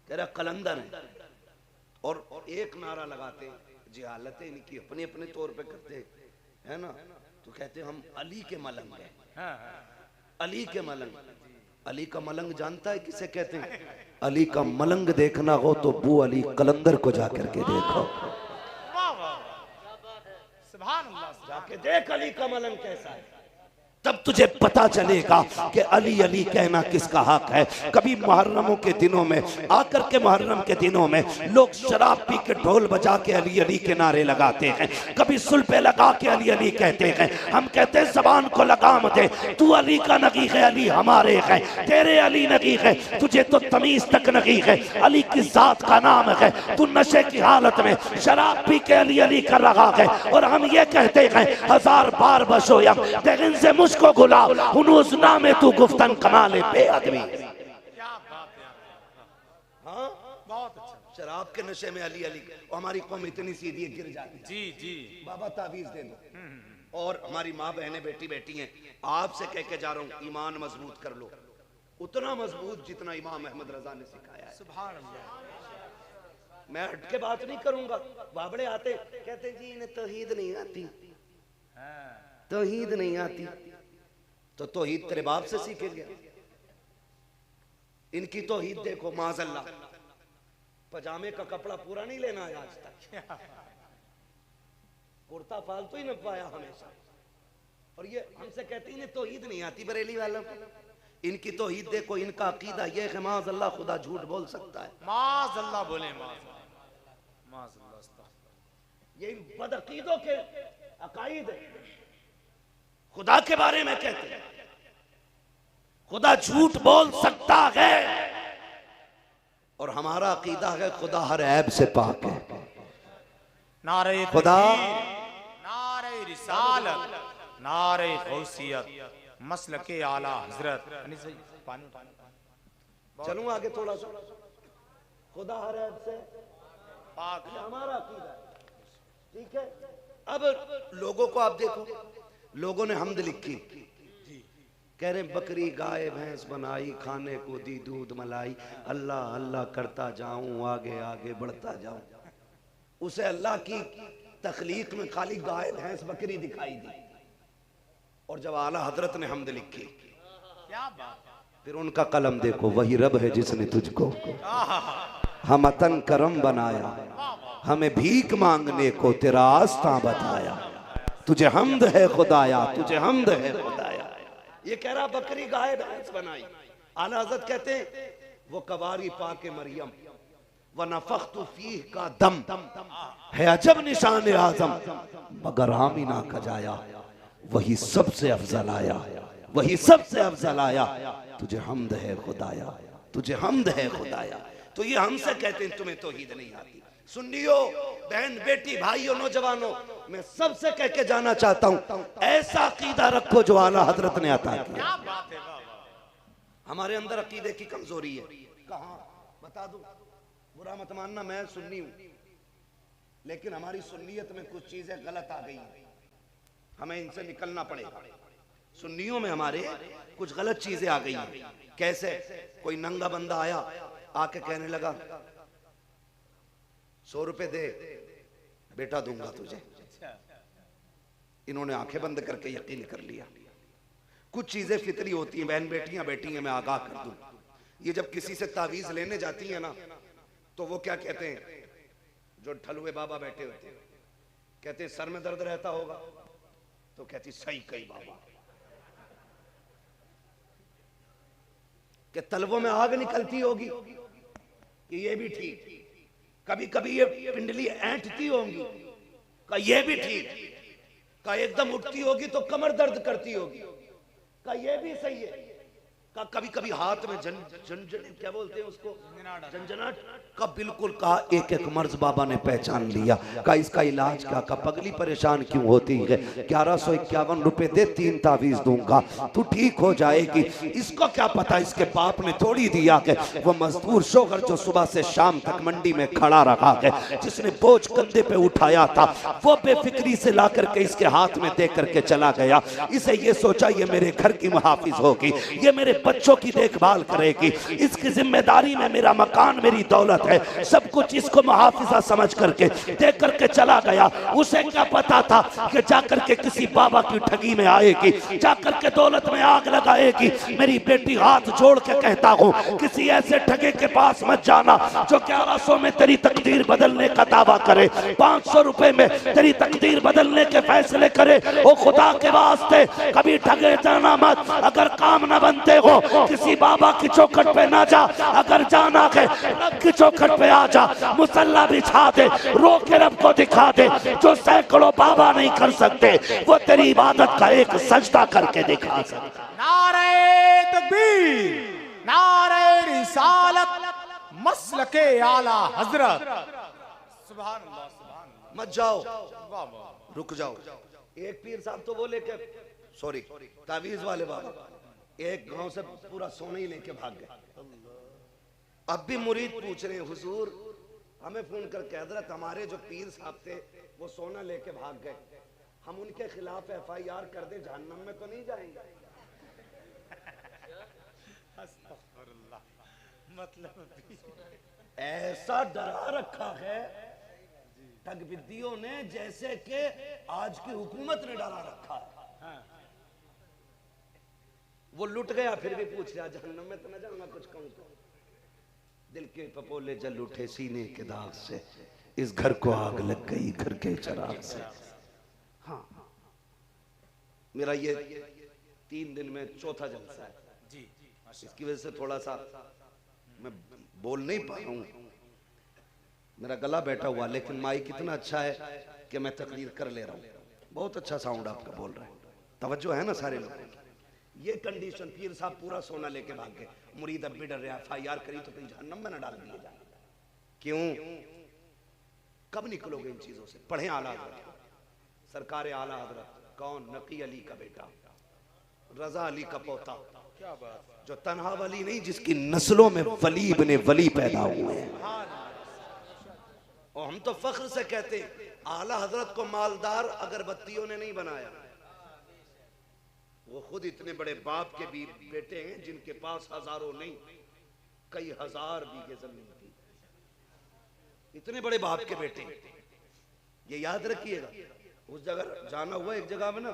कह रहा कलंदर है। और एक नारा लगाते, जिहालतें इनकी अपने अपने तौर पे करते है ना, तो कहते हम अली के मलंग है, अली के मलंग। अली का मलंग जानता है किसे कहते हैं? अली का मलंग देखना हो तो बू अली कलंदर को जाकर के देखो, सुभान अल्लाह, जाके देख अली का मलंग कैसा है, तब तुझे पता चलेगा कि अली अली कहना किसका हक है। कभी मुहर्रमों के दिनों में आकर के, मुहर्रम के दिनों में लोग शराब पी के ढोल बजा के अली अली के नारे लगाते हैं, कभी सुल्फे लगा के अली अली कहते हैं। हम कहते हैं जबान को लगाम दे, तू अली का नगी है, अली हमारे है, तेरे अली नगी है, तुझे तो तमीज तक नगी है, अली की जात का नाम है, तू नशे की हालत में शराब पी के अली अली कर रहा है। और हम ये कहते हैं 1000 बार बशोयम लेकिन से मुझको गुलाब हुनूस नामे तू गुफ्तन कमाले पे आदमी। क्या बात है। हाँ, बहुत अच्छा। शराब के नशे में अली अली, हमारी कौम इतनी सीधी है, गिर जाती है। जी जी। बाबा तावीज दे दो। और हमारी माँ बहनें बेटी बैठी हैं, आपसे कह के जा रहा हूँ, ईमान मजबूत कर लो, उतना मजबूत जितना इमाम अहमद रजा ने सिखाया है। सुभान अल्लाह। मैं हट के बात नहीं करूंगा। बाबड़े आते कहते जी इन्हें तौहीद नहीं आती, तौहीद नहीं आती, तो तौहीद तेरे बाप से सीखेंगे। इनकी तौहीद देखो, माज़अल्लाह, पजामे का कपड़ा पूरा नहीं लेना है आज तक, कुर्ता फालतू ही न पाया हमेशा। और ये हमसे कहते हैं तौहीद नहीं आती बरेली वालों को। इनकी तौहीद देखो, इनका अकीदा ये है माज़अल्लाह खुदा झूठ बोल सकता है। माज़अल्लाह बोले, माज़अल्लाह। ये इन बदअकीदों के अकाईद है। खुदा के बारे में कहते हैं खुदा झूठ बोल सकता है, और हमारा अकीदा है खुदा हर ऐब से पाक है। नारे खुदा, नारे रिसालत, नारे गौसियत, मसलके आला हजरत। चलूं आगे थोड़ा सा। खुदा हर ऐब से पाक ये हमारा अकीदा है, ठीक है। अब लोगों को आप देखो, लोगों ने हमद लिखी, कह रहे बकरी गाय भैंस बनाई, खाने को दी दूध मलाई, अल्लाह अल्लाह करता जाऊं, आगे आगे बढ़ता जाऊं। उसे अल्लाह की तखलीक में खाली गाय भैंस बकरी दिखाई दी, और जब आला हजरत ने हमद लिखी, क्या बात है। फिर उनका कलम देखो, वही रब है जिसने तुझको हम अतन करम बनाया, हमें भीख मांगने को तेरा आस्था बताया, तुझे हमद है खुदाया, तुझे हमद है खुदाया। ये कह रहा बकरी गाय भैंस बनाई। आला हजरत कहते हैं वो कवारी पाके मरियम व नफख्तु फीह का दम है अजब निशान आजम, मगर आमीना का जाया वही सबसे अफजल आया, वही सबसे अफजल आया, तुझे हमद है खुदाया, तुझे हमद है खुदाया। तो ये हमसे कहते हैं तुम्हें तौहीद नहीं आती। सुन्नियों, बहन बेटी भाइयों नौजवानों, मैं सबसे कह के जाना चाहता हूं, ऐसा अकीदा रखो जो आला हजरत ने अता किया। क्या बात है। वाह वाह। हमारे अंदर अकीदे की कमजोरी है। कहां बता दूं, बुरा मत मानना, मैं सुन्नी हूं, लेकिन हमारी सुन्नियत में कुछ चीजें गलत आ गई हैं, हमें इनसे निकलना पड़ेगा। सुन्नियों में हमारे कुछ गलत चीजें आ गई हैं। कैसे? कोई नंगा बंदा आया, आके कहने लगा 100 रुपए दे बेटा दूंगा तुझे। इन्होंने आंखें बंद करके यकीन कर लिया। कुछ चीजें फितरी होती हैं, बहन बेटियां बैठी हैं, मैं आगाह कर दूं, ये जब किसी से तावीज लेने जाती है ना, तो वो क्या कहते हैं, जो ठलुए बाबा बैठे होते हैं, कहते हैं सर में दर्द रहता होगा, तो कहती सही कही बाबा, कि तलवों में आग निकलती होगी, कि ये भी ठीक, कभी कभी ये पिंडली ऐंठती होंगी, का ये भी ठीक, का एकदम उठती होगी तो कमर दर्द करती होगी, का ये भी सही है, का कभी कभी हाथ में क्या बोलते हैं उसको, झंझनाट का, बिल्कुल कहा एक एक मर्ज बाबा ने पहचान लिया। का इसका इलाज क्या? का पगली परेशान क्यों होती है, 1151 रुपए दे 3 तावीज दूंगा, तू ठीक हो जाएगी। इसको क्या पता, इसके बाप ने थोड़ी दिया कि वो मजदूर शोहर जो सुबह से शाम तक मंडी में खड़ा रहा है, जिसने बोझ कंधे पे उठाया था, वो बेफिक्री से ला करके इसके हाथ में दे करके चला गया। इसे ये सोचा ये मेरे घर की मुहाफिज होगी, ये मेरे बच्चों की देखभाल करेगी, इसकी जिम्मेदारी में मेरा मकान मेरी दौलत है, सब कुछ इसको मुहाफिजा समझ करके दे करके चला गया। उसे क्या पता था कि जाकर के किसी बाबा की ठगी में आएगी, जाकर के दौलत में आग लगाएगी। मेरी बेटी हाथ जोड़ के कहता हूँ, किसी ऐसे ठगे के पास मत जाना जो 1100 में तेरी तकदीर बदलने का दावा करे, 500 रुपए में तेरी तकदीर बदलने के फैसले करे। ओ खुदा के वास्ते कभी ठगे जाना मत। अगर काम न बनते हो किसी बाबा की चौखट पे ना जा, अगर जाना है रब की चौखट पे आ जा, मुसल्ला बिछा दे, रो के रब को दिखा दे। जो सैकड़ों बाबा नहीं कर सकते, वो तेरी इबादत का एक सजदा करके दिखा सकता। नारे तकबीर, नारे रिसालत, मसलके आला हजरत। सुभान अल्लाह, सुभान अल्लाह। मत जाओ, वाह वाह। रुक जाओ। एक पीर साहब तो बोले कि सॉरी तावीज वाले बाबा एक गांव से पूरा सोना ही लेके भाग गए। अब भी मुरीद पूछ रहे हैं, हुजूर हमें फोन करके, हजरत हमारे जो पीर साहब थे वो सोना लेके भाग गए, हम उनके खिलाफ FIR कर दे, जहन्नम में तो नहीं जाएंगे? मतलब ऐसा डरा रखा है ठगबिद्दियों ने, जैसे कि आज की हुकूमत ने डरा रखा है। वो लुट गया, फिर भी पूछ रहा जहन्नम में तो न जाऊंगा, कुछ कहूं तो। दिल के पपोले जल उठे सीने के दाग से, इस घर को आग लग गई घर के चिराग से। हाँ, मेरा ये 3 दिन में चौथा जलसा है जी, इसकी वजह से थोड़ा सा मैं बोल नहीं पा रहा हूँ, मेरा गला बैठा हुआ, लेकिन माइक इतना अच्छा है कि मैं तकरीर कर ले रहा हूँ। बहुत अच्छा साउंड आपका बोल रहा है, तवज्जो है ना सारे लोग। ये कंडीशन, पीर साहब पूरा सोना लेके भाग गए, मुरीद अब भी डर रहा, FIR करी तो कहीं जहन्नम में न डाल दिए जाए। क्यों? कब निकलोगे इन चीजों से? पढ़े आला हजरत, सरकार आला हजरत। कौन? नकी अली का बेटा, रजा अली का पोता। क्या बात। जो तन्हा वली नहीं, जिसकी नस्लों में वली इब्ने वली पैदा हुए हैं। और हम तो फख्र से कहते हैं, आला हजरत को मालदार अगरबत्तियों ने नहीं बनाया, वो खुद इतने बड़े बाप के भी बेटे हैं जिनके पास हजारों नहीं कई हजार बीघे जमीन थी। इतने बड़े बाप के बेटे ये याद रखिएगा। उस जगह जाना हुआ एक जगह में ना,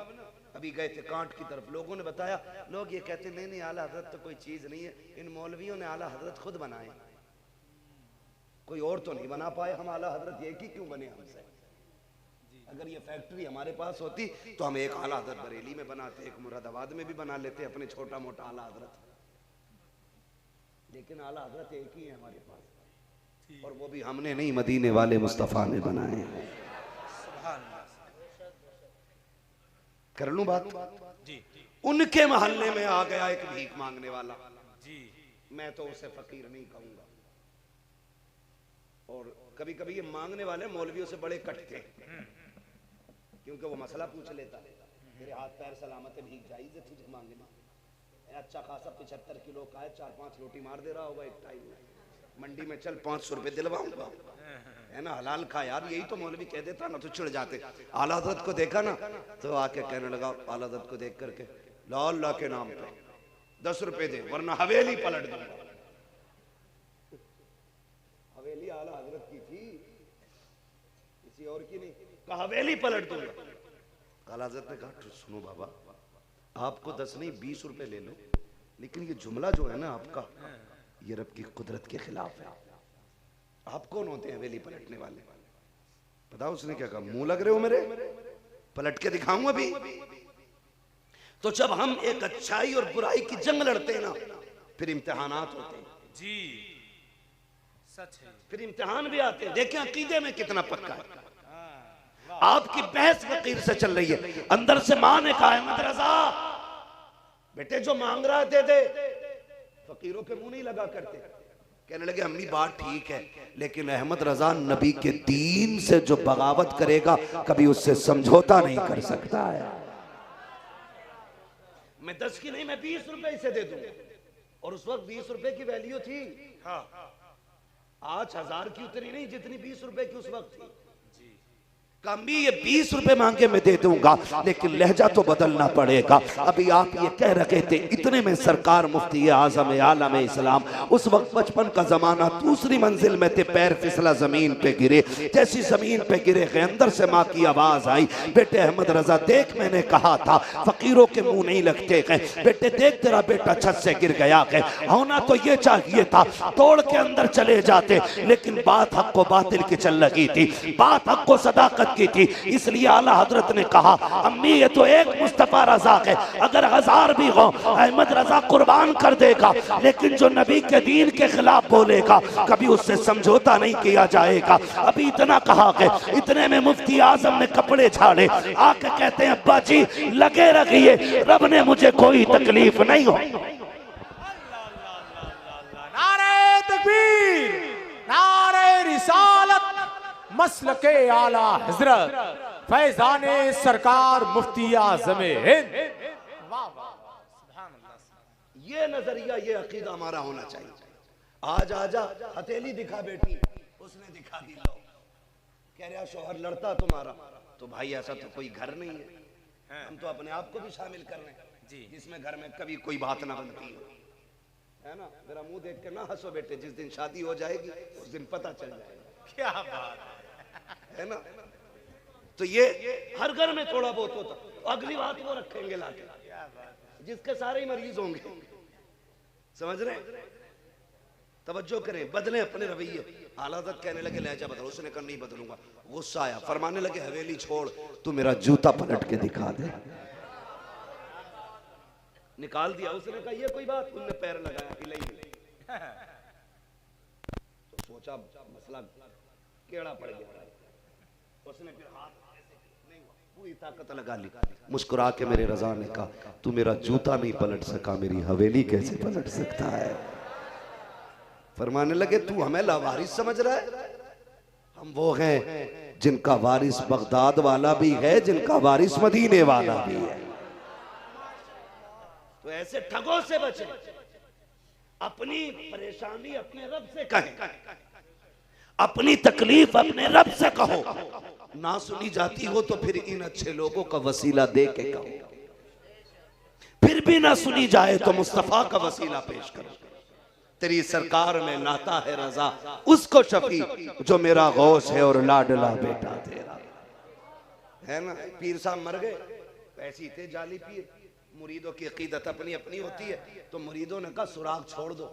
अभी गए थे कांट की तरफ, लोगों ने बताया, लोग ये कहते नहीं नहीं आला हजरत तो कोई चीज नहीं है, इन मौलवियों ने आला हजरत खुद बनाए, कोई और तो नहीं बना पाए, हम आला हजरत एक ही क्यों बने हमसे? अगर ये फैक्ट्री हमारे पास होती तो हम एक आला हजरत बरेली में बनाते, एक मुरादाबाद में भी बना लेते अपने छोटा मोटा आला हजरत, लेकिन आला हजरत एक ही है हमारे पास, और वो भी हमने नहीं, मदीने वाले मुस्तफा ने बनाए हैं। कर लूं बात जी। उनके मोहल्ले में आ गया एक भीख मांगने वाला जी, मैं तो उसे फकीर नहीं कहूंगा, और कभी कभी ये मांगने वाले मौलवियों से बड़े कटते हैं, क्योंकि वो मसला पूछ लेता है, मेरे हाथ पैर सलामत है, भीख जायज है तुझे मांगना? अच्छा खासा 75 किलो का है, 4-5 रोटी मार दे रहा होगा एक टाइम में, मंडी में चल 500 रुपए दिलवाऊंगा, है ना, हलाल खा यार, यही तो मौलवी कह देता ना, तो चिढ़ जाते। आला हज़रत को देखा ना तो आके कहने लगा, आला हज़रत को देख करके, ला अल्लाह के नाम पे 10 रुपए दे वरना हवेली पलट दूंगा। हवेली आला हज़रत की थी, किसी और की नहीं, कहा हवेली पलट दूंगा। आला हज़रत ने कहा सुनो बाबा, आपको 10 नहीं 20 रुपए ले लो, लेकिन ये जुमला जो है ना आपका, ये रब की कुदरत के खिलाफ है। आप कौन होते हैं हवेली पलटने वाले? बताओ उसने क्या कहा, मुंह लग रहे हो मेरे, पलट के दिखाऊं अभी? तो जब हम एक अच्छाई और बुराई की जंग लड़ते हैं ना, फिर इम्तिहानात होते हैं जी, सच है, फिर इम्तिहान भी आते हैं। देखें अकीदे में कितना पक्का है। आपकी बहस फकीर से चल रही है, अंदर से मां ने कहा, अहमद रजा बेटे जो मांग रहा दे दे, फकीरों के मुंह नहीं लगा करते। कहने लगे अम्मी बात ठीक है, लेकिन अहमद रजा नबी के दीन से जो बगावत करेगा कभी उससे समझौता नहीं कर सकता है। मैं 10 की नहीं, मैं 20 रुपए इसे दे दूं, और उस वक्त 20 रुपए की वैल्यू थी, आज 1000 की उतनी नहीं जितनी 20 रुपए की उस वक्त थी। कमी ये 20 रुपए मांगे मैं दे दूंगा, लेकिन लहजा तो बदलना पड़ेगा। अभी आप ये कह रहे थे, इतने में सरकार मुफ्ती आज़म आलम इस्लाम, उस वक्त 55 का जमाना, दूसरी मंजिल में थे, पैर फिसला जमीन पे गिरे, जैसी जमीन पे गिरे गए, अंदर से माँ की आवाज आई, बेटे अहमद रजा देख मैंने कहा था फकीरों के मुंह नहीं लगते गए, बेटे देख तेरा बेटा छत से गिर गया है, होना तो ये चाहिए था तोड़ के अंदर चले जाते, लेकिन बात हक को बातिल की चल लगी थी, बात हक को सदाकत की थी, इसलिए आला हजरत ने कहा अम्मी ये तो एक मुस्तफा रजा है, अगर 1000 भी हो अहमद रजा कुर्बान कर देगा, लेकिन जो नबी के दीन के खिलाफ बोलेगा कभी उससे समझौता नहीं किया जाएगा। अभी इतना कहा कि इतने में मुफ्ती आजम ने कपड़े झाड़े, आके कहते हैं अब्बा जी लगे रखिए, रब ने मुझे कोई तकलीफ नहीं हो। नारे तकबीर, नारे रिसालत, मसलके आला हजरत फैजाने सरकार मुफ्ती आज़म हिंद। ये नजरिया, ये अकीदा हमारा होना चाहिए। आज आजा हथेली दिखा बेटी, उसने दिखा दी, लो कह रहा शोहर लड़ता तुम्हारा, तो भाई ऐसा तो कोई घर नहीं है, हम तो अपने आप को भी शामिल कर रहे हैं जिसमें घर में कभी कोई बात ना बनती है ना। मेरा मुंह देख के ना हंसो बेटे, जिस दिन शादी हो जाएगी उस दिन पता चल जाएगा। क्या बात है ना। तो ये हर घर में थोड़ा बहुत होता, तो अगली बात वो रखेंगे लाके, जिसके सारे ही मरीज होंगे, समझ रहे हैं? तवज्जो करें, बदलें अपने रवैये। आला हज़रत कहने लगे लहजा बदलो, उसने कहा नहीं बदलूंगा। गुस्सा आया, फरमाने लगे हवेली छोड़, तू मेरा जूता पलट के दिखा दे। निकाल दिया, उसने कहा ये कोई बात, उनने पैर लगाया हिलाई, तो सोचा मसला केड़ा पड़ गया, उसने फिर हाथ नहीं पूरी ताकत लगा ली, मुस्कुरा के मेरे रजा ने कहा तू मेरा जूता नहीं पलट सका, मेरी हवेली कैसे पलट सकता है? फरमाने लगे तू हमें लावारिस समझ रहा है, हम वो हैं जिनका वारिस बगदाद वाला भी है, जिनका वारिस मदीने वाला भी है। तो ऐसे ठगों से बचे, अपनी परेशानी अपने रब से कहें, अपनी तकलीफ अपने रब से कहो, ना सुनी जाती हो तो फिर इन अच्छे लोगों का वसीला दे के कहो, फिर भी ना सुनी जाए तो मुस्तफा का वसीला पेश करो। तेरी सरकार में नाता है रजा, उसको शफी जो मेरा गौस है और लाडला बेटा तेरा। है ना, पीर साहब मर गए, ऐसे ही थे जाली पीर। मुरीदों की अकीदत अपनी अपनी होती है, तो मुरीदों ने कहा सुराग छोड़ दो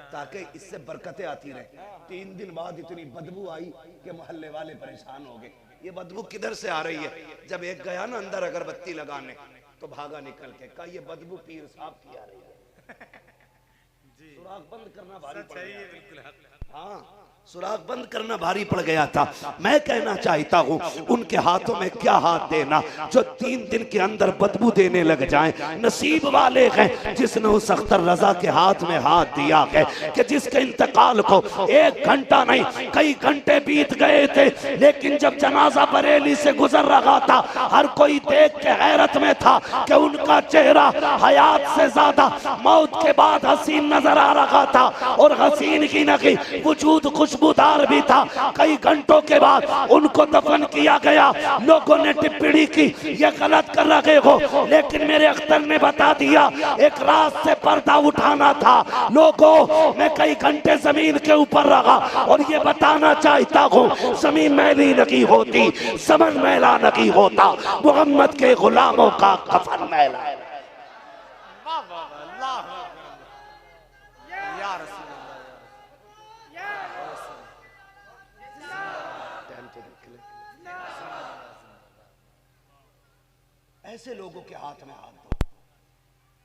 ताकि इससे बरकतें आती रहे। 3 दिन बाद इतनी बदबू आई कि मोहल्ले वाले परेशान हो गए, ये बदबू किधर से आ रही है। जब एक गया ना अंदर अगरबत्ती लगाने तो भागा निकल के, कहा ये बदबू पीर साहब की आ रही है। सुराग बंद करना भारी पड़ गया। हाँ, सुराग बंद करना भारी पड़ गया था। मैं कहना चाहता हूँ उनके हाथों में क्या हाथ देना जो 3 दिन के अंदर बदबू देने लग जाएं। नसीब वाले हैं जिसने उस अख्तर रजा के हाथ में हाथ दिया है कि जिसके इंतकाल को 1 घंटा नहीं कई घंटे बीत गए थे, लेकिन जब जनाजा बरेली से गुजर रहा था हर कोई देख के हैरत में था कि उनका चेहरा हयात से ज्यादा मौत के बाद हसीन नजर आ रहा था, और हसीन की नगी वजूद खुशबूदार भी था। कई घंटों के बाद उनको दफन किया गया। लोगों ने टिप्पणी की ये गलत कर रहे हो, लेकिन मेरे अख्तर ने बता दिया एक रात से पर्दा उठाना था। लोगों, मैं कई घंटे जमीन के ऊपर रहा और ये बताना चाहता हूँ जमीन मैली नहीं होती, समन मैला नहीं होता, मोहम्मद के गुलामों का कफन मैला है। ऐसे लोगों के हाथ में हाथ दो,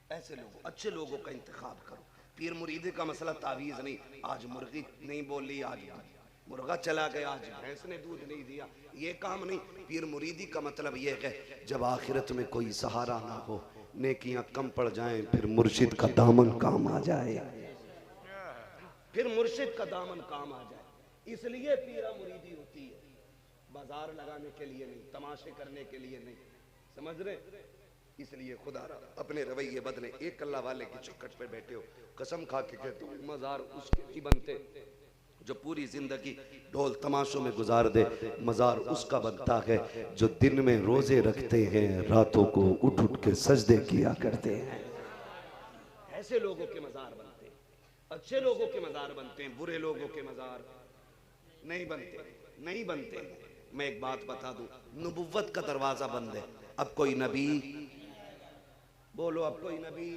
ऐसे लोगों, अच्छे लोगों का इंतखाब करो। पीर मुरीदी का मसला तावीज नहीं, आज मुर्गी नहीं बोली, आज मुर्गा चला गया, आज भैंस ने दूध नहीं दिया, ये काम नहीं। पीर मुरीदी का मतलब ये है जब आखिरत में कोई सहारा ना हो, नेकियां कम पड़ जाएं, फिर मुर्शिद का दामन काम आ जाए, फिर मुर्शिद का दामन काम आ जाए। इसलिए पीरा मुरीदी होती है, बाजार लगाने के लिए नहीं, तमाशे करने के लिए नहीं, समझ रहे। इसलिए खुदा अपने रवैये बदले। एक अल्लाह वाले की चौखट पे बैठे हो, कसम खा के कहते हो मजार उसके ही बनते जो पूरी जिंदगी ढोल तमाशों में गुजार दे। मजार उसका बनता है जो दिन में रोजे रखते हैं, रातों को उठ उठ के सजदे किया करते हैं। ऐसे लोगों के मजार बनते हैं, अच्छे लोगों के मजार बनते हैं, बुरे लोगों के मजार नहीं बनते, नहीं बनते। मैं एक बात बता दूं, नबुव्वत का दरवाजा बंद है। अब कोई नबी बोलो, अब कोई नबी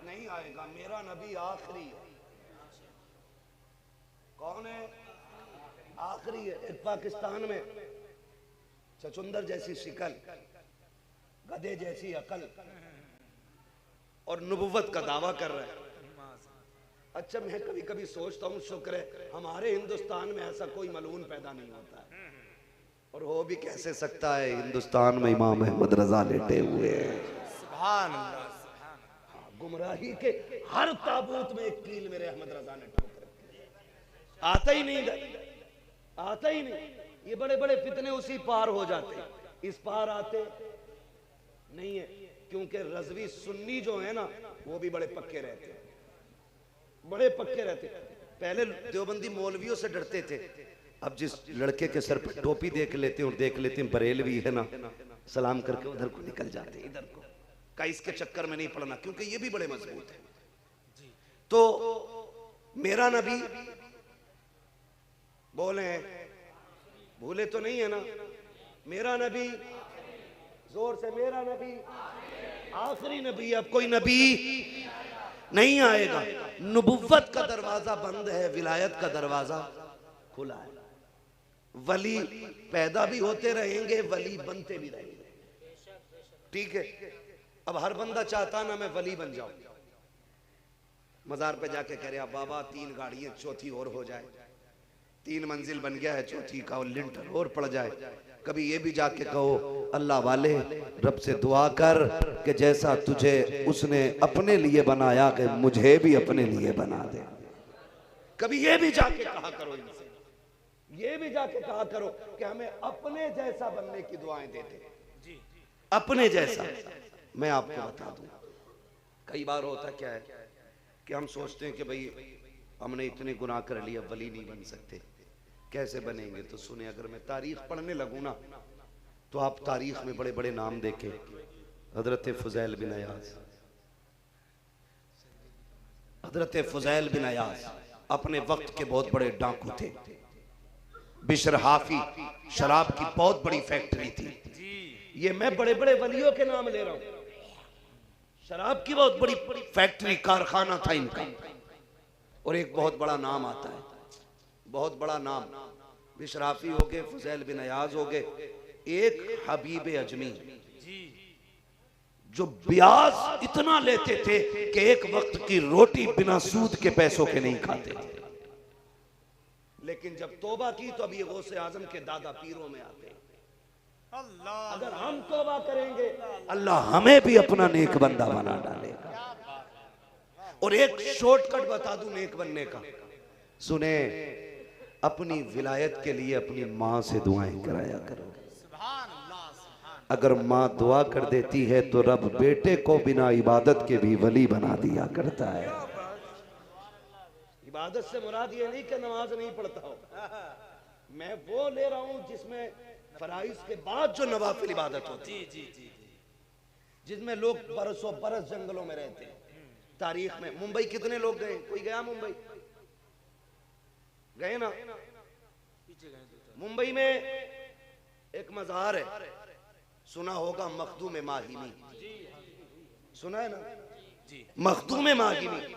नहीं आएगा। मेरा नबी आखिरी है। कौन है? आखिरी है। एक पाकिस्तान में चचुंदर जैसी शिकल, गधे जैसी अकल और नबुव्वत का दावा कर रहा है। अच्छा, मैं कभी कभी सोचता हूँ शुक्र है हमारे हिंदुस्तान में ऐसा कोई मलून पैदा नहीं होता है, और हो भी कैसे सकता है। हिंदुस्तान में इमाम अहमद रजा लेटे हुए हैं। सुभान अल्लाह। गुमराही के हर ताबूत में एक कील मेरे अहमद रजा ने ठोक रखी है। आता ही नहीं, आता ही नहीं। ये बड़े बड़े फितने उसी पार हो जाते, इस पार आते नहीं है, क्योंकि रजवी सुन्नी जो है ना वो भी बड़े पक्के रहते, बड़े पक्के रहते। पहले देवबंदी मौलवियों से डरते थे, अब जिस लड़के के सर पर टोपी देख लेते हैं और देख लेते हैं बरेलवी है ना, सलाम करके उधर को निकल जाते हैं, इधर को का इसके चक्कर में नहीं पड़ना, क्योंकि ये भी बड़े मजबूत है। तो मेरा नबी बोले, भूले तो नहीं है ना, मेरा नबी, जोर से मेरा नबी आखिरी नबी। अब कोई नबी नहीं आएगा। नबुव्वत का दरवाजा बंद है, विलायत का दरवाजा खुला है। वली पैदा भी होते रहेंगे, वली बनते भी रहेंगे, ठीक है। अब हर बंदा चाहता ना मैं वली बन जाऊं, मजार पे जाके कह रहा बाबा 3 गाड़ियां, चौथी और हो जाए, 3 मंजिल बन गया है, चौथी का लिंटर और पड़ जाए। कभी ये भी जाके कहो अल्लाह वाले रब से दुआ कर कि जैसा तुझे उसने अपने लिए बनाया कि मुझे भी अपने लिए बना दे। कभी ये भी जाके कहा करो इनसे, ये भी जाके कहा करो कि हमें अपने जैसा बनने की दुआएं देते, अपने जैसा। मैं आपको बता दूं, कई बार होता क्या है कि हम सोचते हैं कि भाई हमने इतने गुनाह कर लिए, वली नहीं बन सकते, कैसे बनेंगे। तो सुने, अगर मैं तारीख पढ़ने लगूं ना तो आप तारीख में बड़े बड़े नाम देखें। हजरत फुजैल बिन अयाज, हजरत फुजैल बिन अयाज अपने वक्त के बहुत बड़े डाकू थे, बिशर हाफी शराब की बहुत बड़ी फैक्ट्री थी। ये मैं बड़े बड़े वलियों के नाम ले रहा हूं। शराब की बहुत बड़ी फैक्ट्री कारखाना था इनका। और एक बहुत बड़ा नाम आता है, बहुत बड़ा नाम, बिशर हाफी हो गए, फुजैल बिन अयाज हो गए, एक हबीब अजमी जो ब्याज इतना लेते थे कि एक वक्त की रोटी बिना सूद के पैसों के नहीं खाते थे। लेकिन जब तौबा की तो अब ये गौसे आजम के दादा पीरों में आते हैं। अगर हम तौबा करेंगे अल्लाह हमें भी अपना नेक बंदा बना डालेगा। और एक शॉर्टकट बता दूं नेक बनने का, सुने, अपनी विलायत के लिए अपनी मां से दुआएं कराया करो। अगर माँ दुआ कर देती है तो रब बेटे को बिना इबादत के भी वली बना दिया करता है। इबादत से मुराद ये नहीं कि नमाज नहीं पढ़ता हो, मैं वो ले रहा हूं जिसमें फराइज के बाद जो नवाफिल इबादत होती है, जिसमें लोग बरसों बरस जंगलों में रहते हैं। तारीख में मुंबई कितने लोग गए? कोई गया मुंबई? गए ना? मुंबई में एक मज़ार है, सुना होगा, मखदूम माहिमी, सुना है ना? मखदूम माहिमी।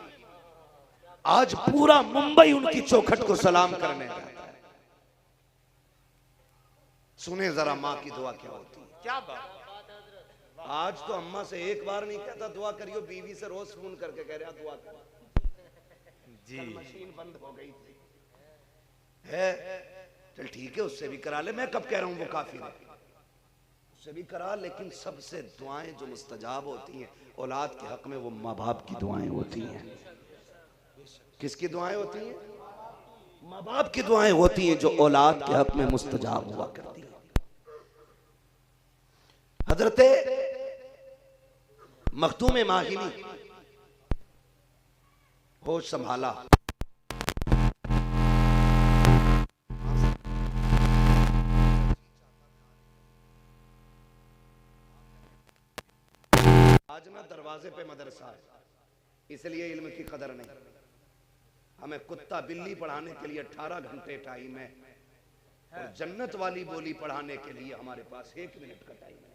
आज पूरा मुंबई उनकी चौखट को सलाम करने जाता है। सुने जरा माँ की दुआ क्या होती है। क्या बात। आज तो अम्मा से एक बार नहीं कहता दुआ करियो, बीवी से रोज फोन करके कह रहा दुआ कर जी। मशीन बंद हो गई थी है, चल ठीक है उससे भी करा ले, मैं कब कह रहा हूं वो काफी है, उससे भी करा। लेकिन सबसे दुआएं जो मुस्तजाब होती हैं औलाद के हक में, वो माँ बाप की दुआएं होती हैं। किसकी दुआएं होती हैं? माँ बाप की दुआएं होती हैं जो औलाद के हक में मुस्तजाब हुआ करती हैं। हजरते मखदूम माहिमी होश संभाला, आज ना दरवाजे पे मदरसा है, इसलिए इल्म की कदर नहीं। हमें कुत्ता बिल्ली पढ़ाने के लिए 18 घंटे टाइम है, और जन्नत वाली बोली पढ़ाने के लिए हमारे पास 1 मिनट का टाइम है।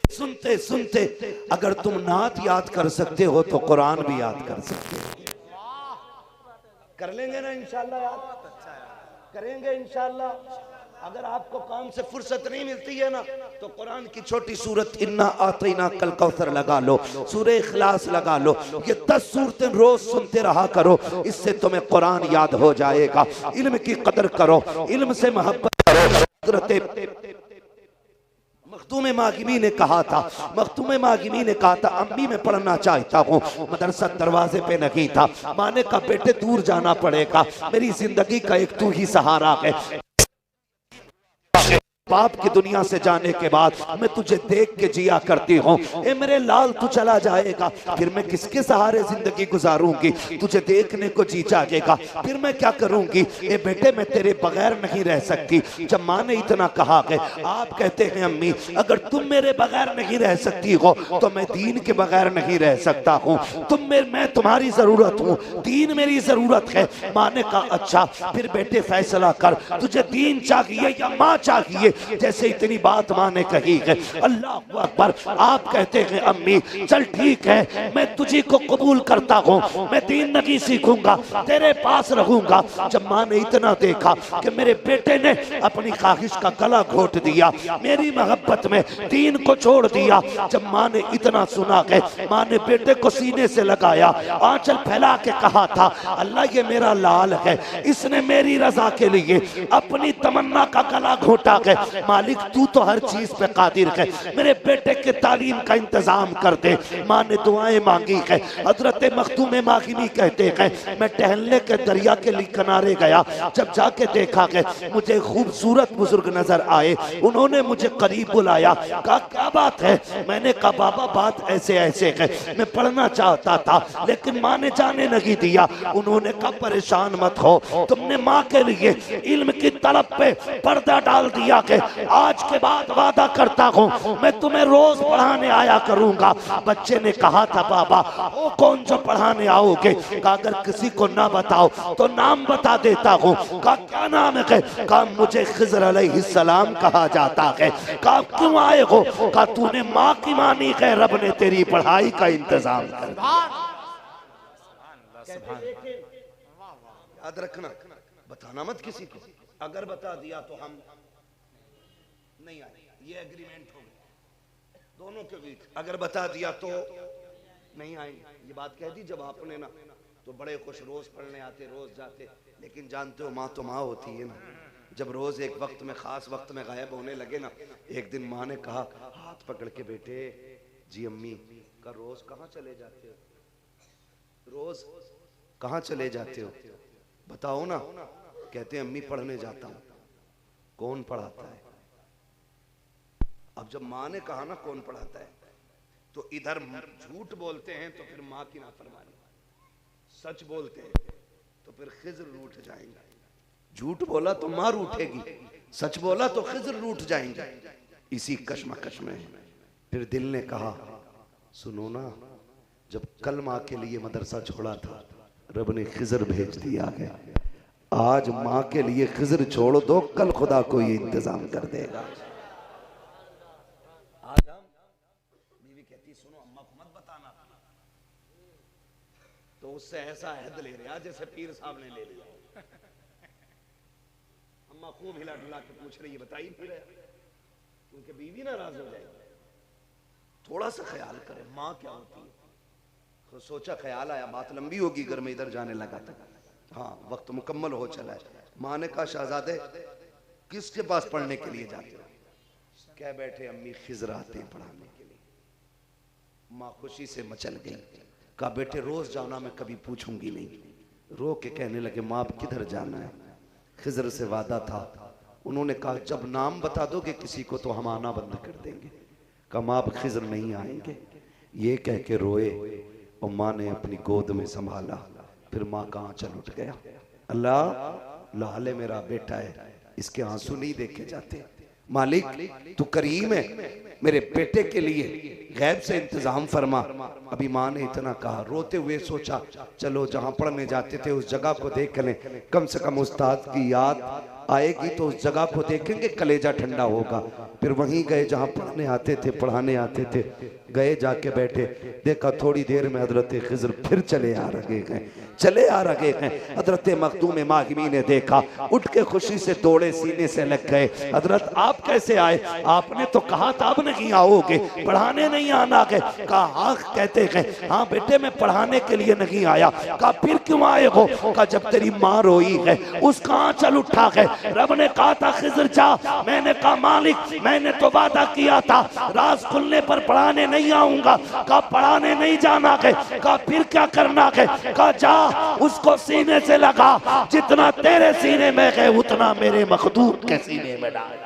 सुनते सुनते अगर तुम नात याद कर सकते हो तो कुरान भी याद कर सकते हो। कर लेंगे ना इंशाल्लाह? याद करेंगे इंशाल्लाह। अगर आपको काम से फुर्सत नहीं मिलती है ना, तो कुरान की छोटी सूरत इन्ना आतीना कल कौसर लगा लो, सूरह इखलास लगा लो, ये 10 सूरतें रोज सुनते रहा करो, इससे तुम्हें कुरान याद हो जाएगा। इल्म की कदर करो, इल्म से मोहब्बत करो। मखदूम मागिमी ने कहा था, मखदूम मागिमी ने कहा था, अम्मी मैं पढ़ना चाहता हूँ, मदरसा दरवाजे पे नहीं था। माँ ने कहा बेटे दूर जाना पड़ेगा, मेरी जिंदगी का एक तू ही सहारा है। बाप की दुनिया से जाने के बाद मैं तुझे देख के जिया करती हूँ। ए मेरे लाल तू चला जाएगा, फिर मैं किसके सहारे जिंदगी गुजारूंगी? तुझे देखने को जी जाएगा, फिर मैं क्या करूंगी? ए बेटे मैं तेरे बगैर नहीं रह सकती। जब माँ ने इतना कहा कि आप कहते हैं अम्मी अगर तुम मेरे बगैर नहीं रह सकती हो तो मैं दीन के बगैर नहीं रह सकता हूँ। मैं तुम्हारी जरूरत हूँ, दीन मेरी जरूरत है। माँ ने कहा अच्छा फिर बेटे फैसला कर, तुझे दीन चाहिए या माँ चाहिए? जैसे इतनी बात माँ ने कही है, अल्लाह अकबर। आप कहते हैं अम्मी चल ठीक है मैं तुझी को कबूल करता हूँ, मैं दीन नहीं सीखूंगा, तेरे पास रहूंगा। जब माँ ने इतना देखा कि मेरे बेटे ने अपनी ख्वाहिश का गला घोट दिया, मेरी मोहब्बत में दीन को छोड़ दिया, जब माँ ने इतना सुना है, माँ ने बेटे को सीने से लगाया, आंचल फैला के कहा था अल्लाह ये मेरा लाल है, इसने मेरी रजा के लिए अपनी तमन्ना का गला घोटा है, मालिक तू तो हर चीज पे कादिर है, मेरे बेटे के तालीम का इंतजाम कर दे। माँ ने दुआएं मांगी है। हजरत मखदूम मागिनी कहते हैं मैं टहलने के दरिया के किनारे गया, जब जाके देखा कि मुझे खूबसूरत बुजुर्ग नजर आए, उन्होंने मुझे करीब बुलाया, कहा क्या बात है? मैंने कहा बाबा बात ऐसे ऐसे है, मैं पढ़ना चाहता था लेकिन माँ ने जाने नहीं दिया। उन्होंने कहा परेशान मत हो, तुमने माँ के लिए इल्म की तलब पे पर्दा डाल दिया कि आज के बाद वादा करता हूँ मैं तुम्हें रोज पढ़ाने आया करूंगा। बच्चे ने कहा था बाबा वो कौन जो पढ़ाने आओगे? कहा अगर किसी को ना बताओ तो नाम बता देता हूँ। कहा क्या नाम है? कहा मुझे खिज़र अलैहिस्सलाम कहा जाता है। कहा क्यों आए हो? कहा तूने माँ की मानी है, रब ने तेरी पढ़ाई का इंतजाम कर दिया। याद रखना, बताना मत किसी को, अगर बता दिया तो हम नहीं आए, ये एग्रीमेंट हो गया दोनों के बीच। अगर बता दिया तो नहीं आएंगे, ये बात कह दी जब आपने ना, तो बड़े खुश रोज पढ़ने आते, रोज जाते। लेकिन जानते हो माँ तो माँ होती है ना, जब रोज एक वक्त में खास वक्त में गायब होने लगे ना, एक दिन माँ ने कहा हाथ पकड़ के बेटे जी अम्मी का रोज कहाँ चले जाते हो? रोज कहाँ चले जाते हो बताओ ना। कहते हैं अम्मी पढ़ने जाता हूँ। कौन पढ़ाता है? अब जब माँ ने कहा ना कौन पढ़ाता है, तो इधर झूठ बोलते हैं तो फिर माँ की नाफरमानी, सच बोलते हैं तो फिर खिज़र रूठ जाएंगे। झूठ बोला तो माँ रूठेगी, सच बोला तो खिज़र रूठ जाएंगे। इसी कश्मकश में फिर दिल ने कहा सुनो ना, जब कल माँ के लिए मदरसा छोड़ा था रब ने खिज़र भेज दिया है। आज माँ के लिए खिज़र छोड़ दो, कल खुदा कोई इंतजाम कर देगा। आज हम बीवी कहती सुनो अम्मा को मत बताना, तो उससे ऐसा अहद ले रहा जैसे पीर साहब ने ले लिया। अम्मा खूब हिला डुला के पूछ रही है बताई फिर है, उनके बीवी नाराज हो जाएगी। थोड़ा सा ख्याल करें माँ क्या होती है। तो सोचा ख्याल आया बात लंबी होगी, घर में इधर जाने लगा था। हाँ वक्त मुकम्मल हो चला है। माँ ने कहा शहजादे किसके पास पढ़ने के लिए जाते हो? कह बैठे अम्मी खिज़र आते हैं पढ़ाने के लिए। माँ खुशी से मचल गई, कहा बेटे रोज जाना, मैं कभी पूछूंगी नहीं। रो के कहने लगे माँ अब किधर जाना है? खिज़र से वादा था, उन्होंने कहा जब नाम बता दोगे किसी को तो हम आना बंद कर देंगे। कहा माँ अब खिज़र नहीं आएंगे। ये कह के रोए और माँ ने अपनी गोद में संभाला। फिर माँ का आंचल उठ गया। अल्लाह लाले मेरा बेटा है, इसके आंसू नहीं देखे जाते। मालिक तू करीम है, मेरे बेटे के लिए गैब से इंतजाम फरमा। अभी माँ ने इतना कहा, रोते हुए सोचा चलो जहाँ पढ़ने जाते थे उस जगह को देख लें, कम से कम उस्ताद की याद आएगी तो उस जगह को देखेंगे, कलेजा ठंडा होगा। फिर वहीं गए जहाँ पढ़ने आते थे, पढ़ाने आते थे। गए जाके बैठे, देखा थोड़ी देर में हजरत खिज़र फिर चले आ रहे हैं। हजरत मखदूम मागिमी ने देखा, उठ के खुशी से दौड़े, सीने से लग गए। हजरत आप कैसे आए? आपने तो कहा था अब नहीं आओगे, पढ़ाने नहीं आना है। कहा हाँ कहते हैं हाँ बेटे मैं पढ़ाने के लिए नहीं आया। कहा फिर क्यों आए हो? कहा जब तेरी माँ रोई है उसका आंचल उठा है, रब ने कहा था खिज़र जा। मैंने कहा मालिक मैंने तो वादा किया था राज खुलने पर पढ़ाने नहीं आऊंगा। कहा पढ़ाने नहीं जाना है। कहा फिर क्या करना है? कहा जा उसको सीने से लगा, जितना तेरे सीने में है उतना मेरे मखदूम के सीने में डाल।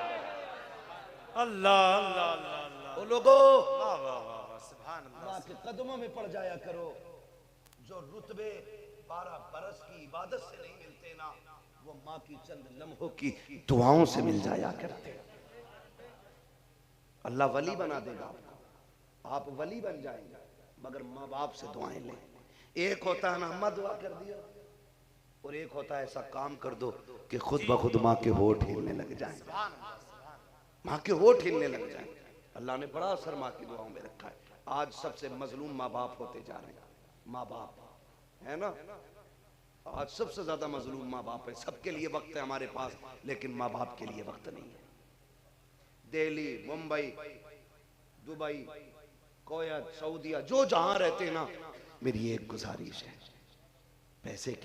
अल्लाह अल्लाह अल्लाह। वो लोगों वाह वाह वाह सुभान अल्लाह के कदमों में पड़ जाया करो। जो रुतबे 12 बरस की इबादत से नहीं मिलते ना, वो माँ की चंद लम्हों की दुआओं से मिल जाया करते। अल्लाह वली बना देगा आपको, आप वली बन जाएंगे, मगर माँ बाप से दुआएं लें। एक होता है ना अम्मा दुआ कर दिया, और एक होता है ऐसा काम कर दो कि खुद ब खुद माँ के होठ हिलने लग जाए, माँ के होठ हिलने लग जाए। अल्लाह ने बड़ा असर माँ की दुआओं में रखा है। आज सबसे मजलूम माँ बाप होते जा रहे हैं। माँ बाप है ना, आज सबसे ज्यादा मजलूम माँ बाप है। सबके लिए वक्त है हमारे पास, लेकिन माँ बाप के लिए वक्त नहीं है। दिल्ली, मुंबई, दुबई, कोयत, सऊदीया, जो जहां रहते हैं ना, मेरी एक गुजारिश है, पैसे की